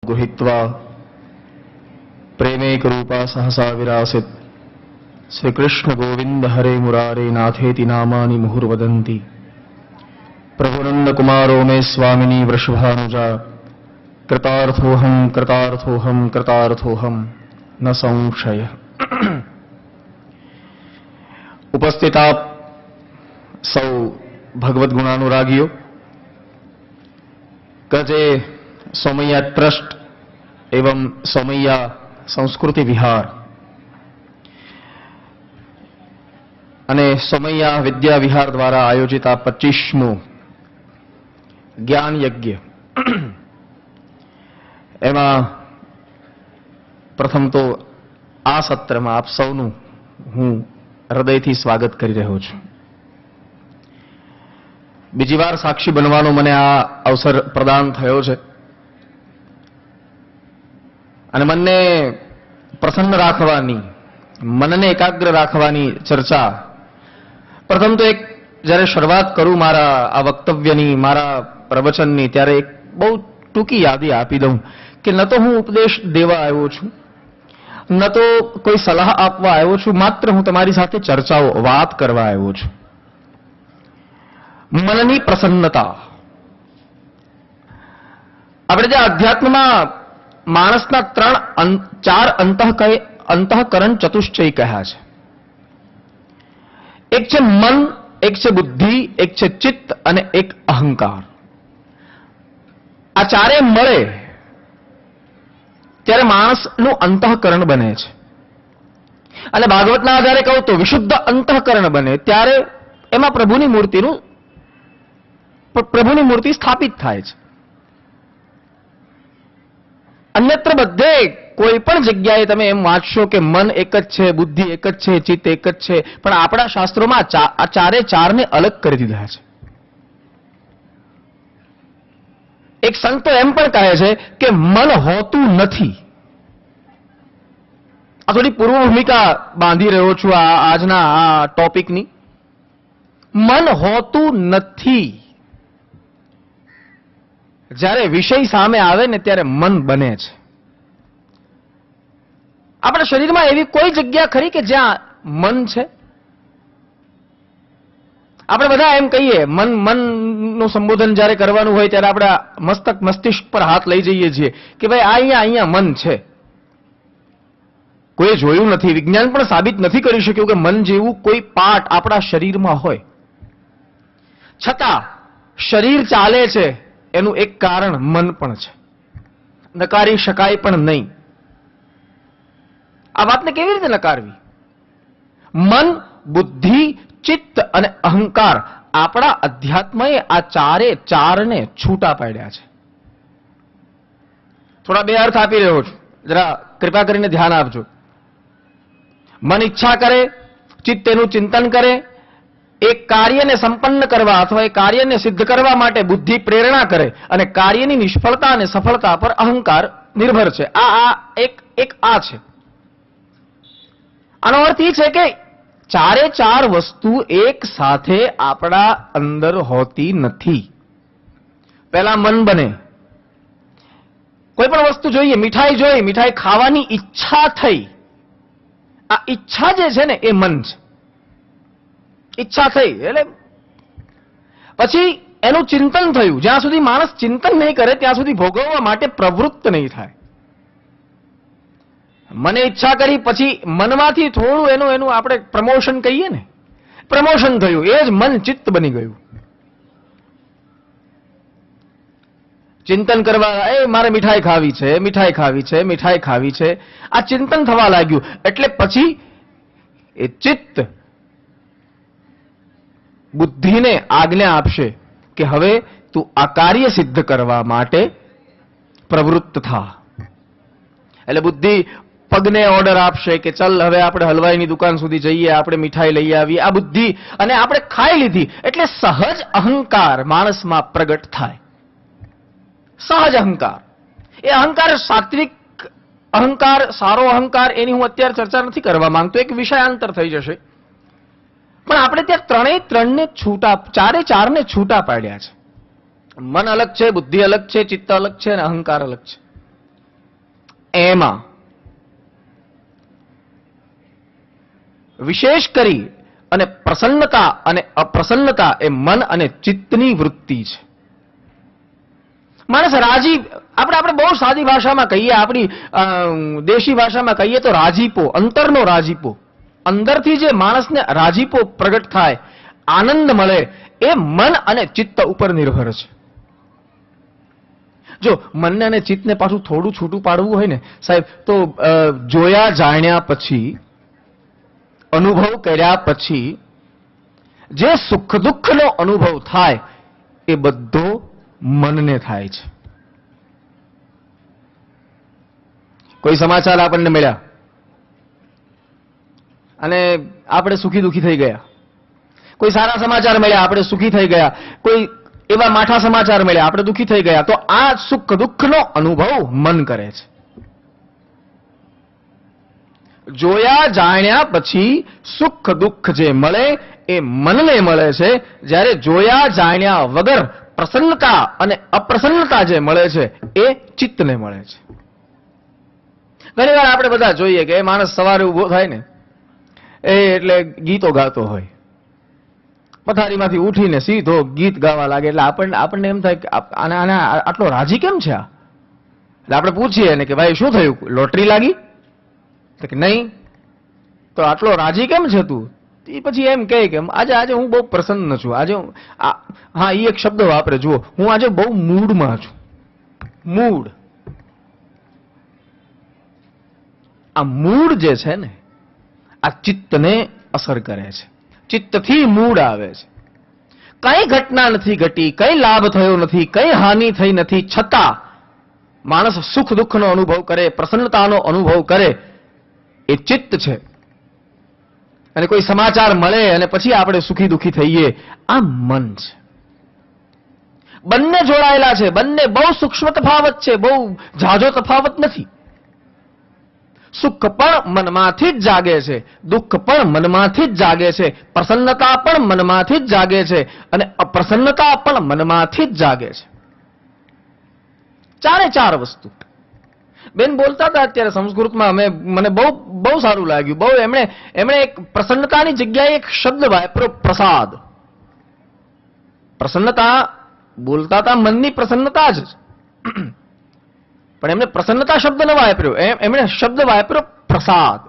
गुहित्वा प्रेमेक रूपा सहसा विरासित श्री कृष्ण गोविंद हरे मुरारे नाथेति नामानि मुहुर्वदन्ति प्रभुनंद कुमारो में स्वामिनी वृषभानुजा कृतार्थोहम कृतार्थोहम कृतार्थोहम न संशय। उपस्थित आप सौ भगवत गुणानुरागीओ कजे सोमैया ट्रस्ट एवं सोमैया संस्कृति विहार અને સોમૈયા વિદ્યા વિહાર દ્વારા આયોજિત આ 25મું જ્ઞાન યજ્ઞ, એમાં પ્રથમ તો આ સત્રમાં આપ સૌનું હું હૃદયથી સ્વાગત કરી રહ્યો છું. બીજી વાર સાક્ષી બનવાનો મને આ અવસર પ્રદાન થયો છે અને મનને પ્રસન્ન રાખવાની, મનને એકાગ્ર રાખવાની ચર્ચા પ્રથમ તો એક જ્યારે શરૂઆત કરું મારા આ વક્તવ્યની, મારા પ્રવચનની, ત્યારે એક બહુ ટૂંકી યાદી આપી દઉં કે ન તો હું ઉપદેશ દેવા આવ્યો છું, ન તો કોઈ સલાહ આપવા આવ્યો છું, માત્ર હું તમારી સાથે ચર્ચાઓ, વાત કરવા આવ્યો છું. મનની પ્રસન્નતા. આપણે જે અધ્યાત્મમાં માણસના ચાર અંતઃકરણ ચતુશ્ચય કહ્યા છે. એક છે મન, એક છે બુદ્ધિ, એક છે ચિત્ત અને એક અહંકાર. આ ચારે મળે ત્યારે માણસનું અંતઃકરણ બને છે. અને ભાગવતના આધારે કહું તો વિશુદ્ધ અંતઃકરણ બને ત્યારે એમાં પ્રભુની મૂર્તિ સ્થાપિત થાય છે. અન્યત્ર બધે કોઈ પણ જગ્યાએ તમે એમ વાંચશો કે મન એક જ છે, બુદ્ધિ એક જ છે, ચિત્ત એક જ છે, પણ આપણા શાસ્ત્રોમાં આ ચારે ચારને અલગ કરી દીધા છે. એક સંત તો એમ પણ કહે છે કે મન હોતું નથી. આ થોડી પૂર્વ ભૂમિકા બાંધી રહ્યો છું આજના આ ટોપિકની. મન હોતું નથી. જ્યારે વિષય સામે આવે ને ત્યારે મન બને છે. આપણા શરીરમાં એવી કોઈ જગ્યા ખરી કે જ્યાં મન છે? આપણે બધા એમ કહીએ, મનનું સંબોધન જ્યારે કરવાનું હોય ત્યારે આપણે મસ્તિષ્ક પર હાથ લઈ જઈએ છીએ કે ભાઈ અહીંયા મન છે. કોઈ જોયું નથી, વિજ્ઞાન પણ સાબિત નથી કરી શક્યું કે મન જેવું કોઈ પાર્ટ આપણા શરીરમાં હોય. છતાં શરીર ચાલે છે એનું એક કારણ મન પણ છે, નકારી શકાય પણ નહીં. આ વાતને કેવી રીતે નકારવી? મન, બુદ્ધિ, ચિત્ત અને અહંકાર, આપણા અધ્યાત્મએ આ ચારે ચારને છૂટા પાડ્યા છે. થોડા બે અર્થ આપી રહ્યો છું, જરા કૃપા કરીને ધ્યાન આપજો. મન ઈચ્છા કરે, ચિત્ત એનું ચિંતન કરે, એક કાર્યને સંપન્ન કરવા અથવા એ કાર્યને સિદ્ધ કરવા માટે બુદ્ધિ પ્રેરણા કરે અને કાર્યની નિષ્ફળતા અને સફળતા પર અહંકાર નિર્ભર છે. આ એક આ છે. આનો અર્થ એ છે કે ચારે ચાર વસ્તુ એક સાથે આપણા અંદર હોતી નથી. પહેલા મન બને. કોઈ પણ વસ્તુ જોઈએ, મીઠાઈ ખાવાની ઈચ્છા થઈ. આ ઈચ્છા જે છે ને એ મન છે. ઈચ્છા થઈ એટલે પછી એનું ચિંતન થયું. જ્યાં સુધી માણસ ચિંતન નહીં કરે ત્યાં સુધી ભોગવવા માટે પ્રવૃત્ત નહીં થાય. મને ઈચ્છા કરી પછી મનમાંથી થોડું એનું આપણે પ્રમોશન કહીએ ને, પ્રમોશન થયું, એ જ મન ચિત્ત બની ગયું. ચિંતન કરવા, મારે મીઠાઈ ખાવી છે, આ ચિંતન થવા લાગ્યું. એટલે પછી એ ચિત્ત બુદ્ધિને આજ્ઞા આપશે કે હવે તું આ કાર્ય સિદ્ધ કરવા માટે પ્રવૃત્ત થા. એટલે બુદ્ધિ પગને ઓર્ડર આપશે કે ચલ હવે આપણે હલવાઈની દુકાન સુધી જઈએ, આપણે મીઠાઈ લઈ આવીએ. આ બુદ્ધિ, અને આપણે ખાઈ લીધી એટલે સહજ અહંકાર માણસમાં પ્રગટ થાય. સહજ અહંકાર. એ અહંકાર સાત્વિક અહંકાર, સારો અહંકાર, એની હું અત્યારે ચર્ચા નથી કરવા માંગતો, એક વિષયાંતર થઈ જશે. પણ આપણે ત્યાં ચારે ચારને છૂટા પાડ્યા છે. મન અલગ છે, બુદ્ધિ અલગ છે, ચિત્ત અલગ છે અને અહંકાર અલગ છે. એમાં વિશેષ કરી અને પ્રસન્નતા અને અપ્રસન્નતા એ મન અને ચિત્તની વૃત્તિ છે. માણસ રાજી, આપણે બહુ સાદી ભાષામાં કહીએ, આપણી દેશી ભાષામાં કહીએ તો રાજીપો, અંતરનો રાજીપો, અંદરથી જે માણસને રાજીપો પ્રગટ થાય, આનંદ મળે, એ મન અને ચિત્ત ઉપર નિર્ભર છે. જો મનને અને ચિત્તને પાછું થોડું છૂટું પાડવું હોય ને સાહેબ, તો જોયા જાણ્યા પછી, અનુભવ કર્યા પછી જે સુખ દુઃખનો અનુભવ થાય એ બધો મનને થાય છે. કોઈ સમાચાર આપણને મળ્યા અને આપણે સુખી દુઃખી થઈ ગયા, કોઈ સારા સમાચાર મળ્યા આપણે સુખી થઈ ગયા, કોઈ એવા માઠા સમાચાર મળ્યા આપણે દુઃખી થઈ ગયા, તો આ સુખ દુઃખનો અનુભવ મન કરે છે. જોયા જાણ્યા પછી સુખ દુઃખ જે મળે એ મનને મળે છે, જ્યારે જોયા જાણ્યા વગર પ્રસન્નતા અને અપ્રસન્નતા જે મળે છે એ ચિત્તને મળે છે. ઘણી વાર આપણે બધા જોઈએ કે એ માણસ સવારે ઉભો થાય ને એટલે ગીતો ગાતો હોય, પથારીમાંથી ઉઠીને સીધો ગીત ગાવા લાગે, એટલે આપણને એમ થાય કે આના આટલો રાજી કેમ છે? એટલે આપણે પૂછીએ ને કે ભાઈ શું થયું, લોટરી લાગી? કે નહીં. તો આટલો રાજી કેમ છે તું? એ પછી એમ કહે કે આજે હું બહુ પ્રસન્ન છું, આજે હા એ એક શબ્દ વાપરે, જુઓ, હું આજે બહુ મૂડમાં છું. મૂડ, આ મૂડ જે છે ને આ ચિત્તને અસર કરે છે. ચિત્તથી મૂડ આવે છે. કઈ ઘટના નથી ઘટી, કઈ લાભ થયો નથી, કઈ હાનિ થઈ નથી, છતાં માણસ સુખ દુઃખનો અનુભવ કરે, પ્રસન્નતાનો અનુભવ કરે, એ ચિત્ત છે. અને કોઈ સમાચાર મળે અને પછી આપણે સુખી દુઃખી થઈએ, આ મન છે. બંને જોડાયેલા છે, બંને બહુ સૂક્ષ્મ તફાવત છે, બહુ ઝાઝો તફાવત નથી. સુખ પણ મનમાંથી જ જાગે છે, દુઃખ પણ મનમાંથી જ જાગે છે, પ્રસન્નતા પણ મનમાંથી જ જાગે છે અને અપ્રસન્નતા પણ મનમાંથી જ જાગે છે. ચારે ચાર વસ્તુ. બેન બોલતા હતા અત્યારે સંસ્કૃતમાં, મને બહુ સારું લાગ્યું. બહુ એમણે એક પ્રસન્નતાની જગ્યાએ એક શબ્દ વાપર્યો, પ્રસાદ. પ્રસન્નતા બોલતા હતા મનની પ્રસન્નતા જ, પણ એમણે પ્રસન્નતા શબ્દ ન વાપર્યો, એમણે શબ્દ વાપર્યો પ્રસાદ.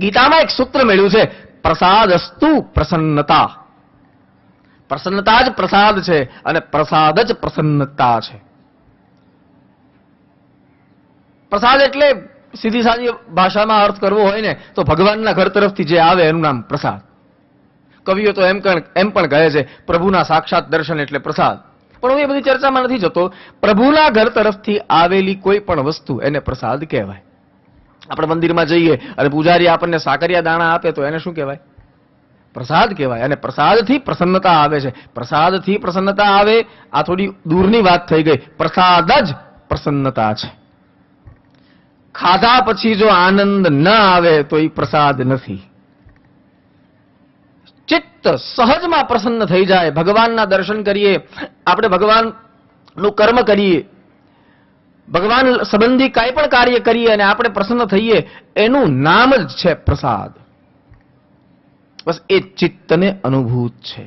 ગીતામાં એક સૂત્ર મળ્યું છે, પ્રસાદસ્તુ પ્રસન્નતા. પ્રસન્નતા જ પ્રસાદ છે અને પ્રસાદ જ પ્રસન્નતા છે. પ્રસાદ એટલે સીધી સાદી ભાષામાં અર્થ કરવો હોય ને તો ભગવાનના ઘર તરફથી જે આવે એનું નામ પ્રસાદ. કવિઓ તો એમ પણ કહે છે પ્રભુના સાક્ષાત દર્શન એટલે પ્રસાદ. પણ હું એ બધી ચર્ચામાં નથી જતો. પ્રભુના ઘર તરફથી આવેલી કોઈ પણ વસ્તુ એને પ્રસાદ કહેવાય. આપણે મંદિરમાં જઈએ અને પૂજારી આપણને સાકરિયા દાણા આપે તો એને શું કહેવાય? પ્રસાદ કહેવાય. અને પ્રસાદથી પ્રસન્નતા આવે છે. પ્રસાદથી પ્રસન્નતા આવે, આ થોડી દૂરની વાત થઈ ગઈ. પ્રસાદ જ પ્રસન્નતા છે. ખાધા પછી જો આનંદ ન આવે તો એ પ્રસાદ નથી. ચિત્ત સહજમાં પ્રસન્ન થઈ જાય, ભગવાનના દર્શન કરીએ, આપણે ભગવાનનું કર્મ કરીએ, ભગવાન સંબંધી કાંઈ પણ કાર્ય કરીએ અને આપણે પ્રસન્ન થઈએ, એનું નામ જ છે પ્રસાદ. બસ એ ચિત્તને અનુભૂત છે.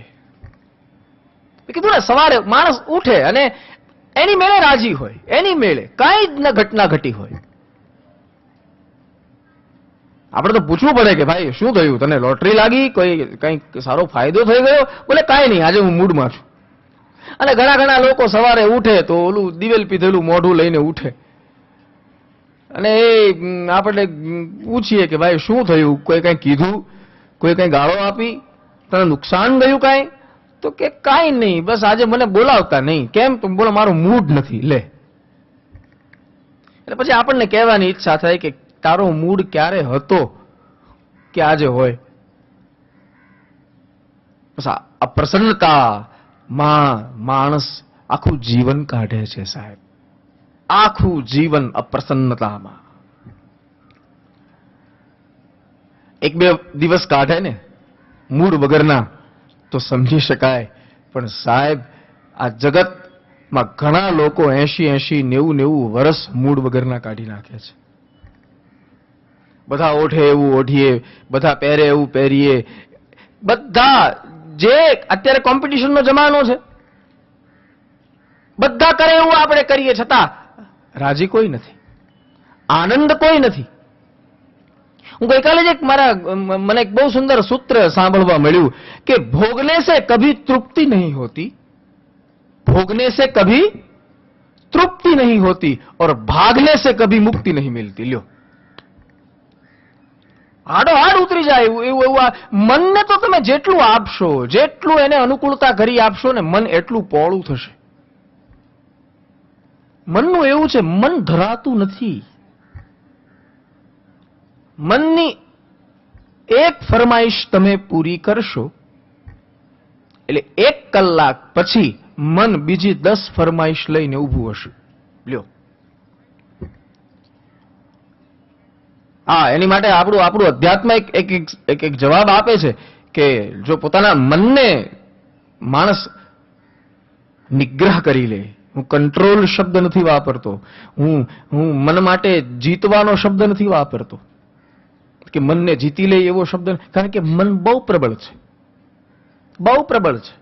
કીધું ને, સવારે માણસ ઉઠે અને એની મેળે રાજી હોય, એની મેળે કાંઈ જ ન ઘટના ઘટી હોય. આપણે તો પૂછવું પડે કે ભાઈ શું થયું, તને લોટરી લાગી, કંઈક સારો ફાયદો થઈ ગયો? બોલે કાંઈ નહીં, આજે હું મૂડમાં છું. અને ઘણા લોકો સવારે ઉઠે તો ઓલું દિવેલ પીધેલું મોઢું લઈને ઉઠે અને એ આપણે પૂછીએ કે ભાઈ શું થયું, કોઈ કંઈ કીધું, કોઈ કંઈ ગાળો આપી, તને નુકસાન ગયું કાંઈ? તો કે કાંઈ નહીં, બસ આજે મને બોલાવતા નહીં. કેમ? તો બોલો મારું મૂડ નથી. લે, એટલે પછી આપણને કહેવાની ઈચ્છા થાય કે તારો મૂડ ક્યારે હતો કે આજે હોય? બસ આ પ્રસન્નતા માણસ આખું જીવન કાઢે છે સાહેબ, આખું જીવન અપ્રસન્નતામાં. એક બે દિવસ કાઢે ને મૂડ વગરના તો સમજી શકાય, પણ સાહેબ આ જગત માં ઘણા લોકો 80-80, 90-90 વર્ષ મૂડ વગરના કાઢી નાખે છે. બધા ઓઠે એવું ઓઠીએ, બધા પહેરે એવું પહેરીએ, બધા જે અત્યારે કોમ્પિટિશનનો જમાનો છે, બધા કરે એવું આપણે કરીએ, છતાં રાજી કોઈ નથી, આનંદ કોઈ નથી. હું ગઈકાલે જ મને એક બહુ સુંદર સૂત્ર સાંભળવા મળ્યું કે ભોગને સે કભી તૃપ્તિ નહીં હોતી, भोगने से कभी तृप्ति नहीं होती और भागने से कभी मुक्ति नहीं मिलती. લ્યો, હાડો હાડ ઉતરી જાય એવું. મનને તો તમે જેટલું આપશો, જેટલું એને અનુકૂળતા કરી આપશો ને, મન એટલું પોળું થશે. મનનું એવું છે, મન ધરાતું નથી. મનની એક ફરમાઈશ તમે પૂરી કરશો એટલે 1 કલાક પછી મન બીજી 10 ફરમાઈશ લઈને ઊભું હશે. લ્યો, એની માટે આપણું અધ્યાત્મ એક જવાબ આપે છે કે જો પોતાના મનને માણસ નિગ્રહ કરી લે. હું કંટ્રોલ શબ્દ નથી વાપરતો, હું મન માટે જીતવાનો શબ્દ નથી વાપરતો કે મનને જીતી લે એવો શબ્દ, કારણ કે મન બહુ પ્રબળ છે, બહુ પ્રબળ છે.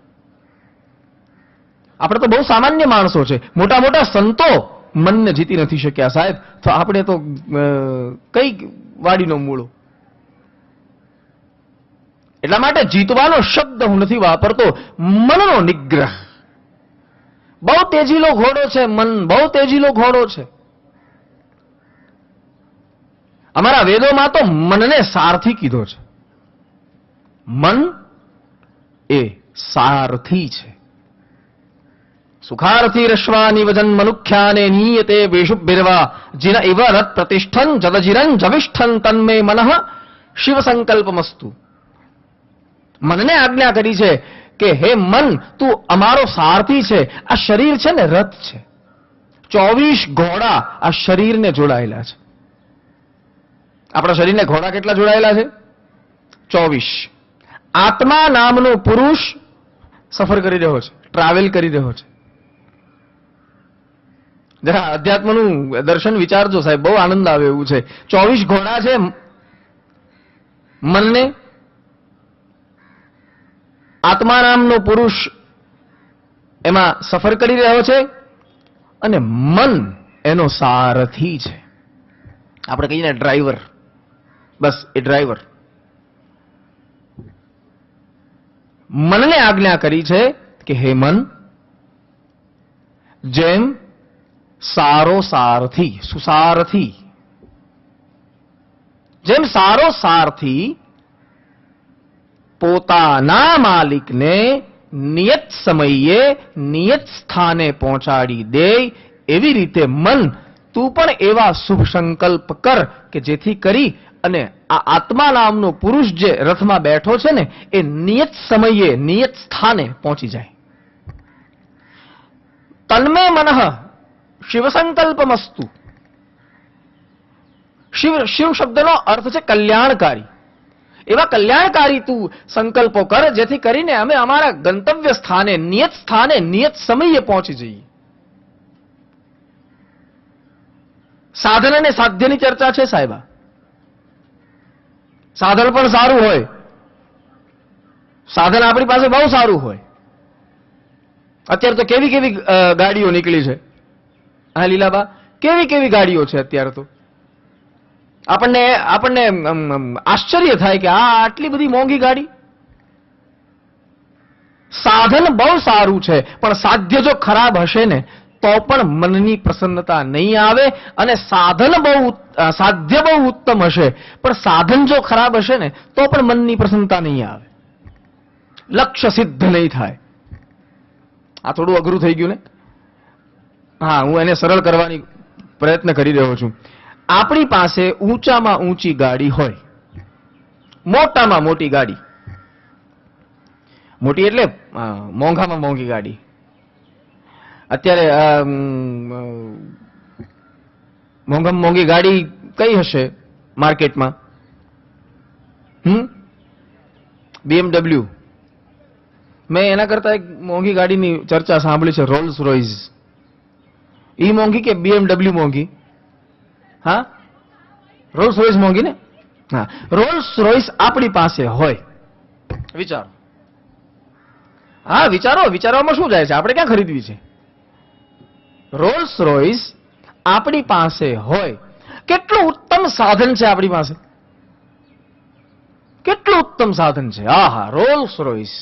આપણે તો બહુ સામાન્ય માણસો છે, મોટા મોટા સંતો મનને જીતી નથી શક્યા સાહેબ, તો આપણે તો કઈ વાડીનો મૂળો. એટલા માટે જીતવાનો શબ્દ હું નથી વાપરતો, મનનો નિગ્રહ. બહુ તેજીલો ઘોડો છે મન, બહુ તેજીલો ઘોડો છે. અમારા વેદોમાં તો મનને સારથી કીધો છે. મન એ સારથી છે. સુખાર્થી રશ્વાની વજન મનુખ્યાને નીયતે વેશુભિર્વા જીન ઇવ રત પ્રતિષ્ઠન જદજીરન જવિષ્ઠન તન્મે મનઃ શિવ સંકલ્પમસ્તુ. મનને આજ્ઞા કરી છે કે હે મન, તું અમારો સારથી છે. આ શરીર છે ને રથ છે, 24 ઘોડા આ શરીરને જોડાયેલા છે. આપણા શરીરને ઘોડા કેટલા જોડાયેલા છે? 24. આત્મા નામનો પુરુષ સફર કરી રહ્યો છે, ટ્રાવેલ કરી રહ્યો છે. જરા અધ્યાત્મનું દર્શન વિચારજો સાહેબ, બહુ આનંદ આવે એવું છે. 24 ઘોડા છે મનને, આત્મા નામનો પુરુષ એમાં સફર કરી રહ્યો છે અને મન એનો સારથી છે. આપણે કહીએ ને ડ્રાઈવર, બસ એ ડ્રાઈવર. મનને આજ્ઞા કરી છે કે હે મન, જેમ સારો સારથી, સુસારથી, જેમ સારો સારથી પોતાના માલિકને નિયત સમયે નિયત સ્થાને પહોંચાડી દે, એવી રીતે મન તું પણ એવા શુભ સંકલ્પ કર કે જેથી કરી અને આ આત્મા નામનો પુરુષ જે રથમાં બેઠો છે ને, એ નિયત સમયે નિયત સ્થાને પહોંચી જાય. તન્મે મનઃ શિવ સંકલ્પમસ્તુ. શિવ શબ્દનો અર્થ છે કલ્યાણકારી. એવા કલ્યાણકારી તું સંકલ્પો કર જેથી કરીને અમે અમારા ગંતવ્ય સ્થાને નિયત સમયે પહોંચી જઈએ. સાધન અને સાધ્યની ચર્ચા છે સાહેબા. સાધન પણ સારું હોય, સાધન આપણી પાસે બહુ સારું હોય. અત્યારે તો કેવી કેવી ગાડીઓ નીકળી છે. હા લીલાબા, કેવી કેવી ગાડીઓ છે અત્યારે તો. આપણને આશ્ચર્ય થાય કે આ આટલી બધી મોંઘી ગાડી. સાધન બહુ સારું છે, પણ સાધ્ય જો ખરાબ હશે ને તો પણ મનની પ્રસન્નતા નહીં આવે. અને સાધ્ય બહુ ઉત્તમ હશે, પણ સાધન જો ખરાબ હશે ને તો પણ મનની પ્રસન્નતા નહીં આવે, લક્ષ્ય સિદ્ધ નહીં થાય. આ થોડું અઘરું થઈ ગયું ને. હા, હું એને સરળ કરવાની પ્રયત્ન કરી રહ્યો છું. આપણી પાસે ઊંચામાં ઊંચી ગાડી હોય, મોટામાં મોટી ગાડી, મોટી એટલે મોંઘામાં મોંઘી ગાડી. અત્યારે મોંઘામાં મોંઘી ગાડી કઈ હશે માર્કેટમાં? BMW. મેં એના કરતા એક મોંઘી ગાડીની ચર્ચા સાંભળી છે, રોલ્સ રોયસ. ઈ મોંઘી કે BMW મોંઘી? હા, રોલ્સ રોયસ મોંઘી ને? હા, રોલ્સ રોયસ આપણી પાસે હોય, વિચારો. હા, વિચારો. વિચારવામાં શું જાય છે? આપણે ક્યાં ખરીદવી છે? રોલ્સ રોયસ આપણી પાસે હોય, કેટલું ઉત્તમ સાધન છે આપણી પાસે, કેટલું ઉત્તમ સાધન છે. આહા, રોલ્સ રોયસ.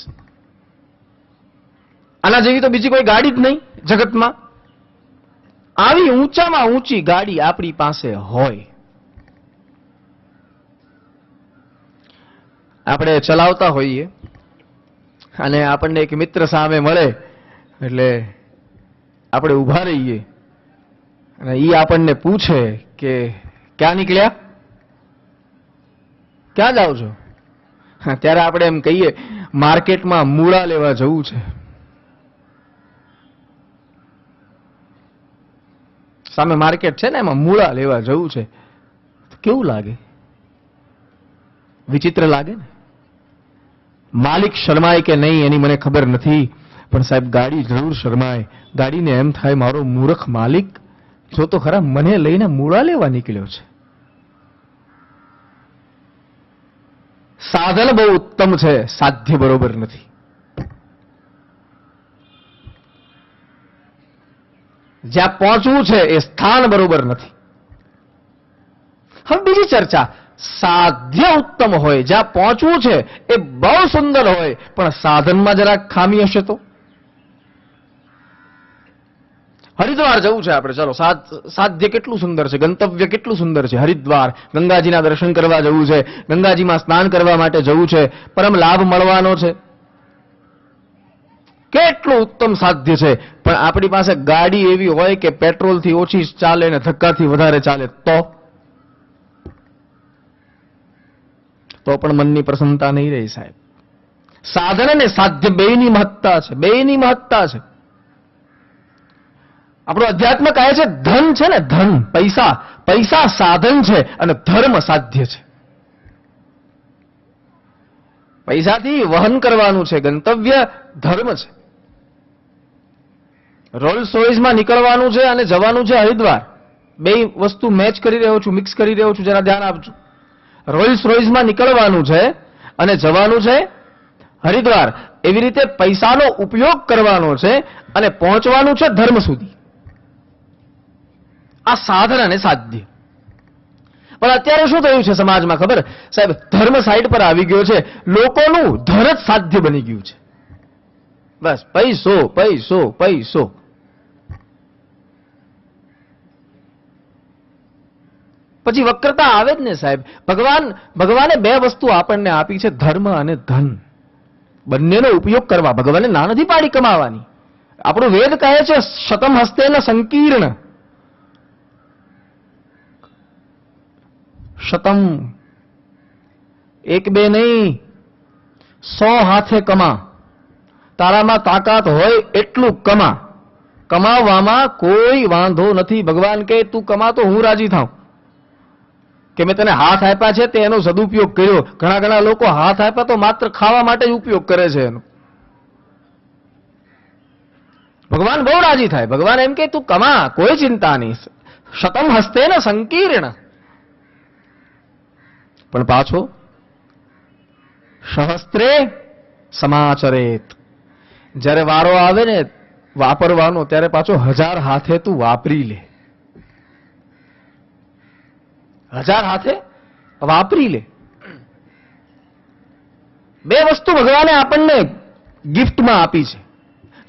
આના જેવી તો બીજી કોઈ ગાડી જ નહીં જગતમાં. આવી ઊંચામાં ઊંચી ગાડી આપણી પાસે હોય. આપણે ચલાવતા હોઈએ અને આપણને એક મિત્ર સામે મળે એટલે આપણે ઊભા રહીએ અને ઈ આપણને પૂછે કે ક્યાં નીકળ્યા, ક્યાં જાઓ છો? ત્યારે આપણે એમ કહીએ માર્કેટમાં મૂળા લેવા જવું છે. સામે માર્કેટ છે ને, એમાં મૂળા લેવા જવું છે. કેવું લાગે? વિચિત્ર લાગે ને. માલિક શરમાય કે નહીં એની મને ખબર નથી, પણ સાહેબ ગાડી જરૂર શરમાય. ગાડીને એમ થાય મારો મૂર્ખ માલિક જો તો ખરા મને લઈને મૂળા લેવા નીકળ્યો છે. સાધન બહુ ઉત્તમ છે, સાધ્ય બરોબર નથી. જ્યાં પહોંચવું છે એ સ્થાન બરોબર નથી. હવે બીજી ચર્ચા, સાધ્ય ઉત્તમ હોય, જ્યાં પહોંચવું છે એ બહુ સુંદર હોય, પણ સાધનમાં જરાક ખામી હશે તો? હરિદ્વાર જવું છે આપણે, ચલો સાધ્ય કેટલું સુંદર છે, ગંતવ્ય કેટલું સુંદર છે, હરિદ્વાર. ગંગાજીના દર્શન કરવા જવું છે, ગંગાજીમાં સ્નાન કરવા માટે જવું છે, પરમ લાભ મળવાનો છે, કેટલું ઉત્તમ સાધ્ય છે. પણ આપણી પાસે ગાડી એવી હોય કે પેટ્રોલથી ઓછી ચાલે ને ધક્કાથી વધારે ચાલે તો પણ મનની પ્રસન્નતા નહીં રહી સાહેબ. સાધન અને સાધ્ય બેયની મહત્તા છે, બેયની મહત્તા છે. આપણું અધ્યાત્મ કહે છે ધન છે ને, ધન, પૈસા, પૈસા સાધન છે અને ધર્મ સાધ્ય છે. પૈસાથી વહન કરવાનું છે, ગંતવ્ય ધર્મ છે. રોલ્સ રોયસમાં નીકળવાનું છે અને જવાનું છે હરિદ્વાર. બે વસ્તુ મેચ કરી રહ્યો છું, મિક્સ કરી રહ્યો છું, જરા ધ્યાન આપજો. રોલ્સ રોયસમાં નીકળવાનું છે અને જવાનું છે હરિદ્વાર. એવી રીતે પૈસાનો ઉપયોગ કરવાનો છે અને પહોંચવાનું છે ધર્મ સુધી. આ સાધન અને સાધ્ય. પણ અત્યારે શું થયું છે સમાજમાં ખબર સાહેબ? ધર્મ સાઈડ પર આવી ગયો છે, લોકોનું ધન જ સાધ્ય બની ગયું છે. બસ પૈસો, પૈસો, પૈસો. પછી વક્રતા આવે જ ને સાહેબ. ભગવાને બે વસ્તુ આપણને આપી છે, ધર્મ અને ધન. બંનેનો ઉપયોગ કરવા. ભગવાને ના નથી પાડી કમાવાની. આપણો વેદ કહે છે શતમ હસ્તેન સંકીર્ણ. શતમ એક બે નહીં, 100 હાથે કમા. તારામાં તાકાત હોય એટલું કમા. કમાવામાં કોઈ વાંધો નથી. ભગવાન કહે તું કમા તો હું રાજી થાઉં. કે મેં તને હાથ આપ્યા છે તે એનો સદુપયોગ કર્યો. ઘણા લોકો હાથ આપ્યા તો માત્ર ખાવા માટે જ ઉપયોગ કરે છે એનો. ભગવાન બહુ રાજી થાય. ભગવાન એમ કે તું કમા, કોઈ ચિંતા નહીં. શતમ હસ્તેન સંકીર્ણ. પણ પાછો સહસ્ત્રે સમાચરેત. જ્યારે વારો આવે ને વાપરવાનો ત્યારે પાછો 1000 હાથે તું વાપરી લે. 1000 હાથે વાપરી લે. બે વસ્તુ ભગવાને આપણને ગિફ્ટમાં આપી છે.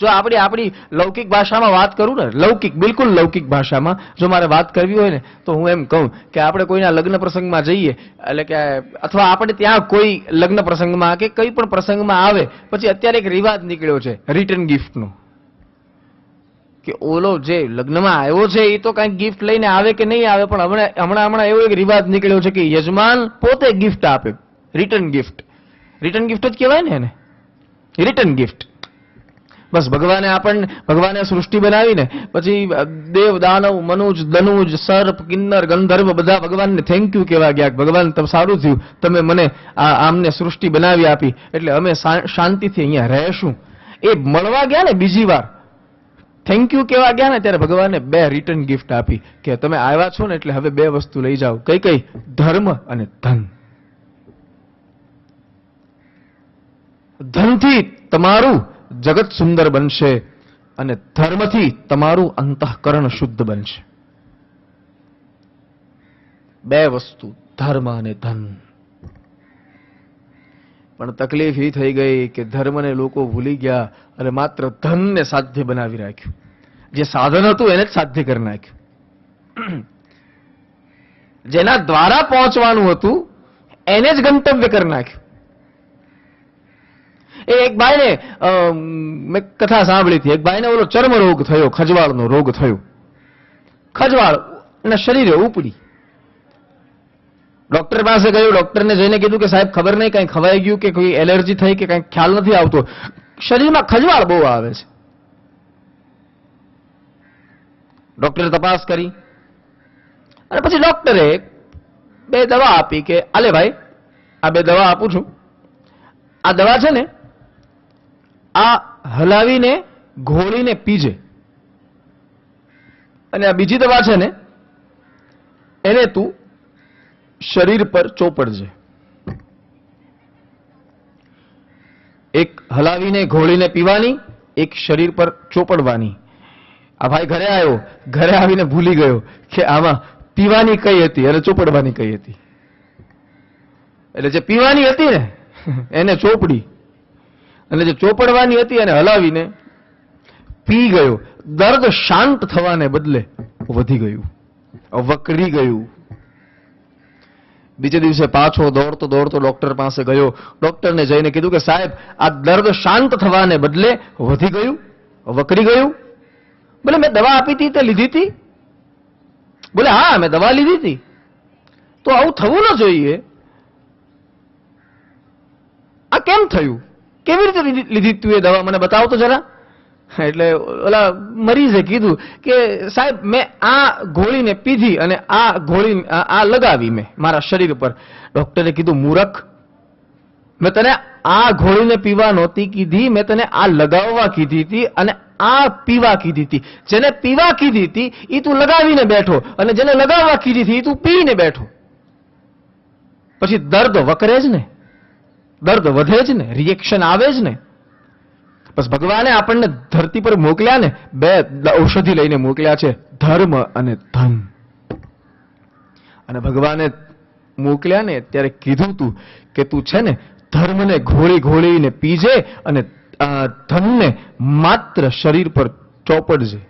જો આપણી લૌકિક ભાષામાં વાત કરું ને, લૌકિક, બિલકુલ લૌકિક ભાષામાં જો મારે વાત કરવી હોય ને તો હું એમ કહું કે આપણે કોઈના લગ્ન પ્રસંગમાં જઈએ, એટલે કે અથવા આપણે ત્યાં કોઈ લગ્ન પ્રસંગમાં કે કઈ પણ પ્રસંગમાં આવે, પછી અત્યારે એક રિવાજ નીકળ્યો છે રિટર્ન ગિફ્ટનો. કે ઓલો જે લગ્નમાં આવ્યો છે એ તો કંઈક ગિફ્ટ લઈને આવે કે નહીં આવે, પણ હમણાં એવો એક રિવાજ નીકળ્યો છે કે યજમાન પોતે ગિફ્ટ આપે. Return gift. રિટર્ન ગિફ્ટ જ કહેવાય ને એને, રિટર્ન ગિફ્ટ. બસ ભગવાને સૃષ્ટિ બનાવીને પછી દેવ, દાનવ, મનુજ, દનુજ, સર્પ, કિન્નર, ગંધર્વ બધા ભગવાનને થેન્ક યુ કહેવા ગયા. ભગવાન તમે સારું થયું, તમે મને આમને સૃષ્ટિ બનાવી આપી, એટલે અમે શાંતિથી અહીંયા રહેશું. એ મળવા ગયા ને બીજી વાર, થેન્ક યુ કહેવા ગયા ને ત્યારે ભગવાને 2 રિટર્ન ગિફ્ટ આપી કે તમે આવ્યા છો ને એટલે હવે 2 વસ્તુ લઈ જાઓ. કઈ કઈ? ધર્મ અને ધન. ધનથી તમારું જગત સુંદર બનશે અને ધર્મથી તમારું અંતઃકરણ શુદ્ધ બનશે. 2 વસ્તુ, ધર્મ અને ધન. પણ તકલીફ એ થઈ ગઈ કે ધર્મને લોકો ભૂલી ગયા અને માત્ર ધનને સાધ્ય બનાવી રાખ્યું. જે સાધન હતું એને જ સાધ્ય કરી નાખ્યું. જેના દ્વારા પહોંચવાનું હતું એને જ ગંતવ્ય કરી નાખ્યું. એક ભાઈને મેં કથા સાંભળી હતી. એક ભાઈને ઓલો ચર્મ રોગ થયો, ખજવાળનો રોગ થયો. ખજવાળ ના શરીરે ઉપડી. ડોક્ટર પાસે ગયો. ડોક્ટરને જઈને કીધું કે સાહેબ ખબર નહીં કઈ ખવાઈ ગયું કે કોઈ એલર્જી થઈ કે કઈ ખ્યાલ નથી આવતો, શરીરમાં ખજવાળ બહુ આવે છે. ડોક્ટરે તપાસ કરી અને પછી ડોક્ટરે 2 દવા આપી કે આલે ભાઈ આ 2 દવા આપું છું. આ દવા છે ને આ હલાવીને ઘોળીને પીજે અને આ બીજી દવા છે ને એને તું શરીર પર ચોપડજે. એક હલાવીને ઘોળીને પીવાની, એક શરીર પર ચોપડવાની. આ ભાઈ ઘરે આવ્યો, ઘરે આવીને ભૂલી ગયો કે આમાં પીવાની કઈ હતી અને ચોપડવાની કઈ હતી. એટલે જે પીવાની હતી ને એને ચોપડી અને જે ચોપડવાની હતી એને હલાવીને પી ગયો. દર્દ શાંત થવાને બદલે વધી ગયું, વકરી ગયું. બીજે દિવસે પાછો દોડતો દોડતો ડોક્ટર પાસે ગયો. ડોક્ટરને જઈને કીધું કે સાહેબ આ દર્દ શાંત થવાને બદલે વધી ગયું, વકરી ગયું. બોલે મેં દવા આપી હતી તે લીધી હતી? બોલે હા મેં દવા લીધી હતી. તો આવું થવું ન જોઈએ. આ કેમ થયું? કેવી રીતે લીધી તું એ દવા? મને બતાવ તો જરા. એટલે ઓલા મરીઝે કીધું કે સાહેબ મેં આ ગોળીને પીધી અને આ ગોળી આ લગાવી મેં મારા શરીર પર. ડોક્ટરે કીધું મૂર્ખ, મેં તને આ ગોળીને પીવા નહોતી કીધી, મેં તને આ લગાવવા કીધી હતી અને આ પીવા કીધી હતી. જેને પીવા કીધી હતી એ તું લગાવીને બેઠો અને જેને લગાવવા કીધી હતી એ તું પીને બેઠો. પછી દર્દ વકરે જ ને, દર્દ વધે જ ને, રિએક્શન આવે જ ને. બસ ભગવાને આપણને ધરતી પર મોકલ્યા ને 2 ઔષધિ લઈને મોકલ્યા છે, ધર્મ અને ધન. અને ભગવાને મોકલ્યા ને ત્યારે કીધું તું કે તું છે ને ધર્મને ઘોળી ઘોળીને પીજે અને ધનને માત્ર શરીર પર ચોપડજે.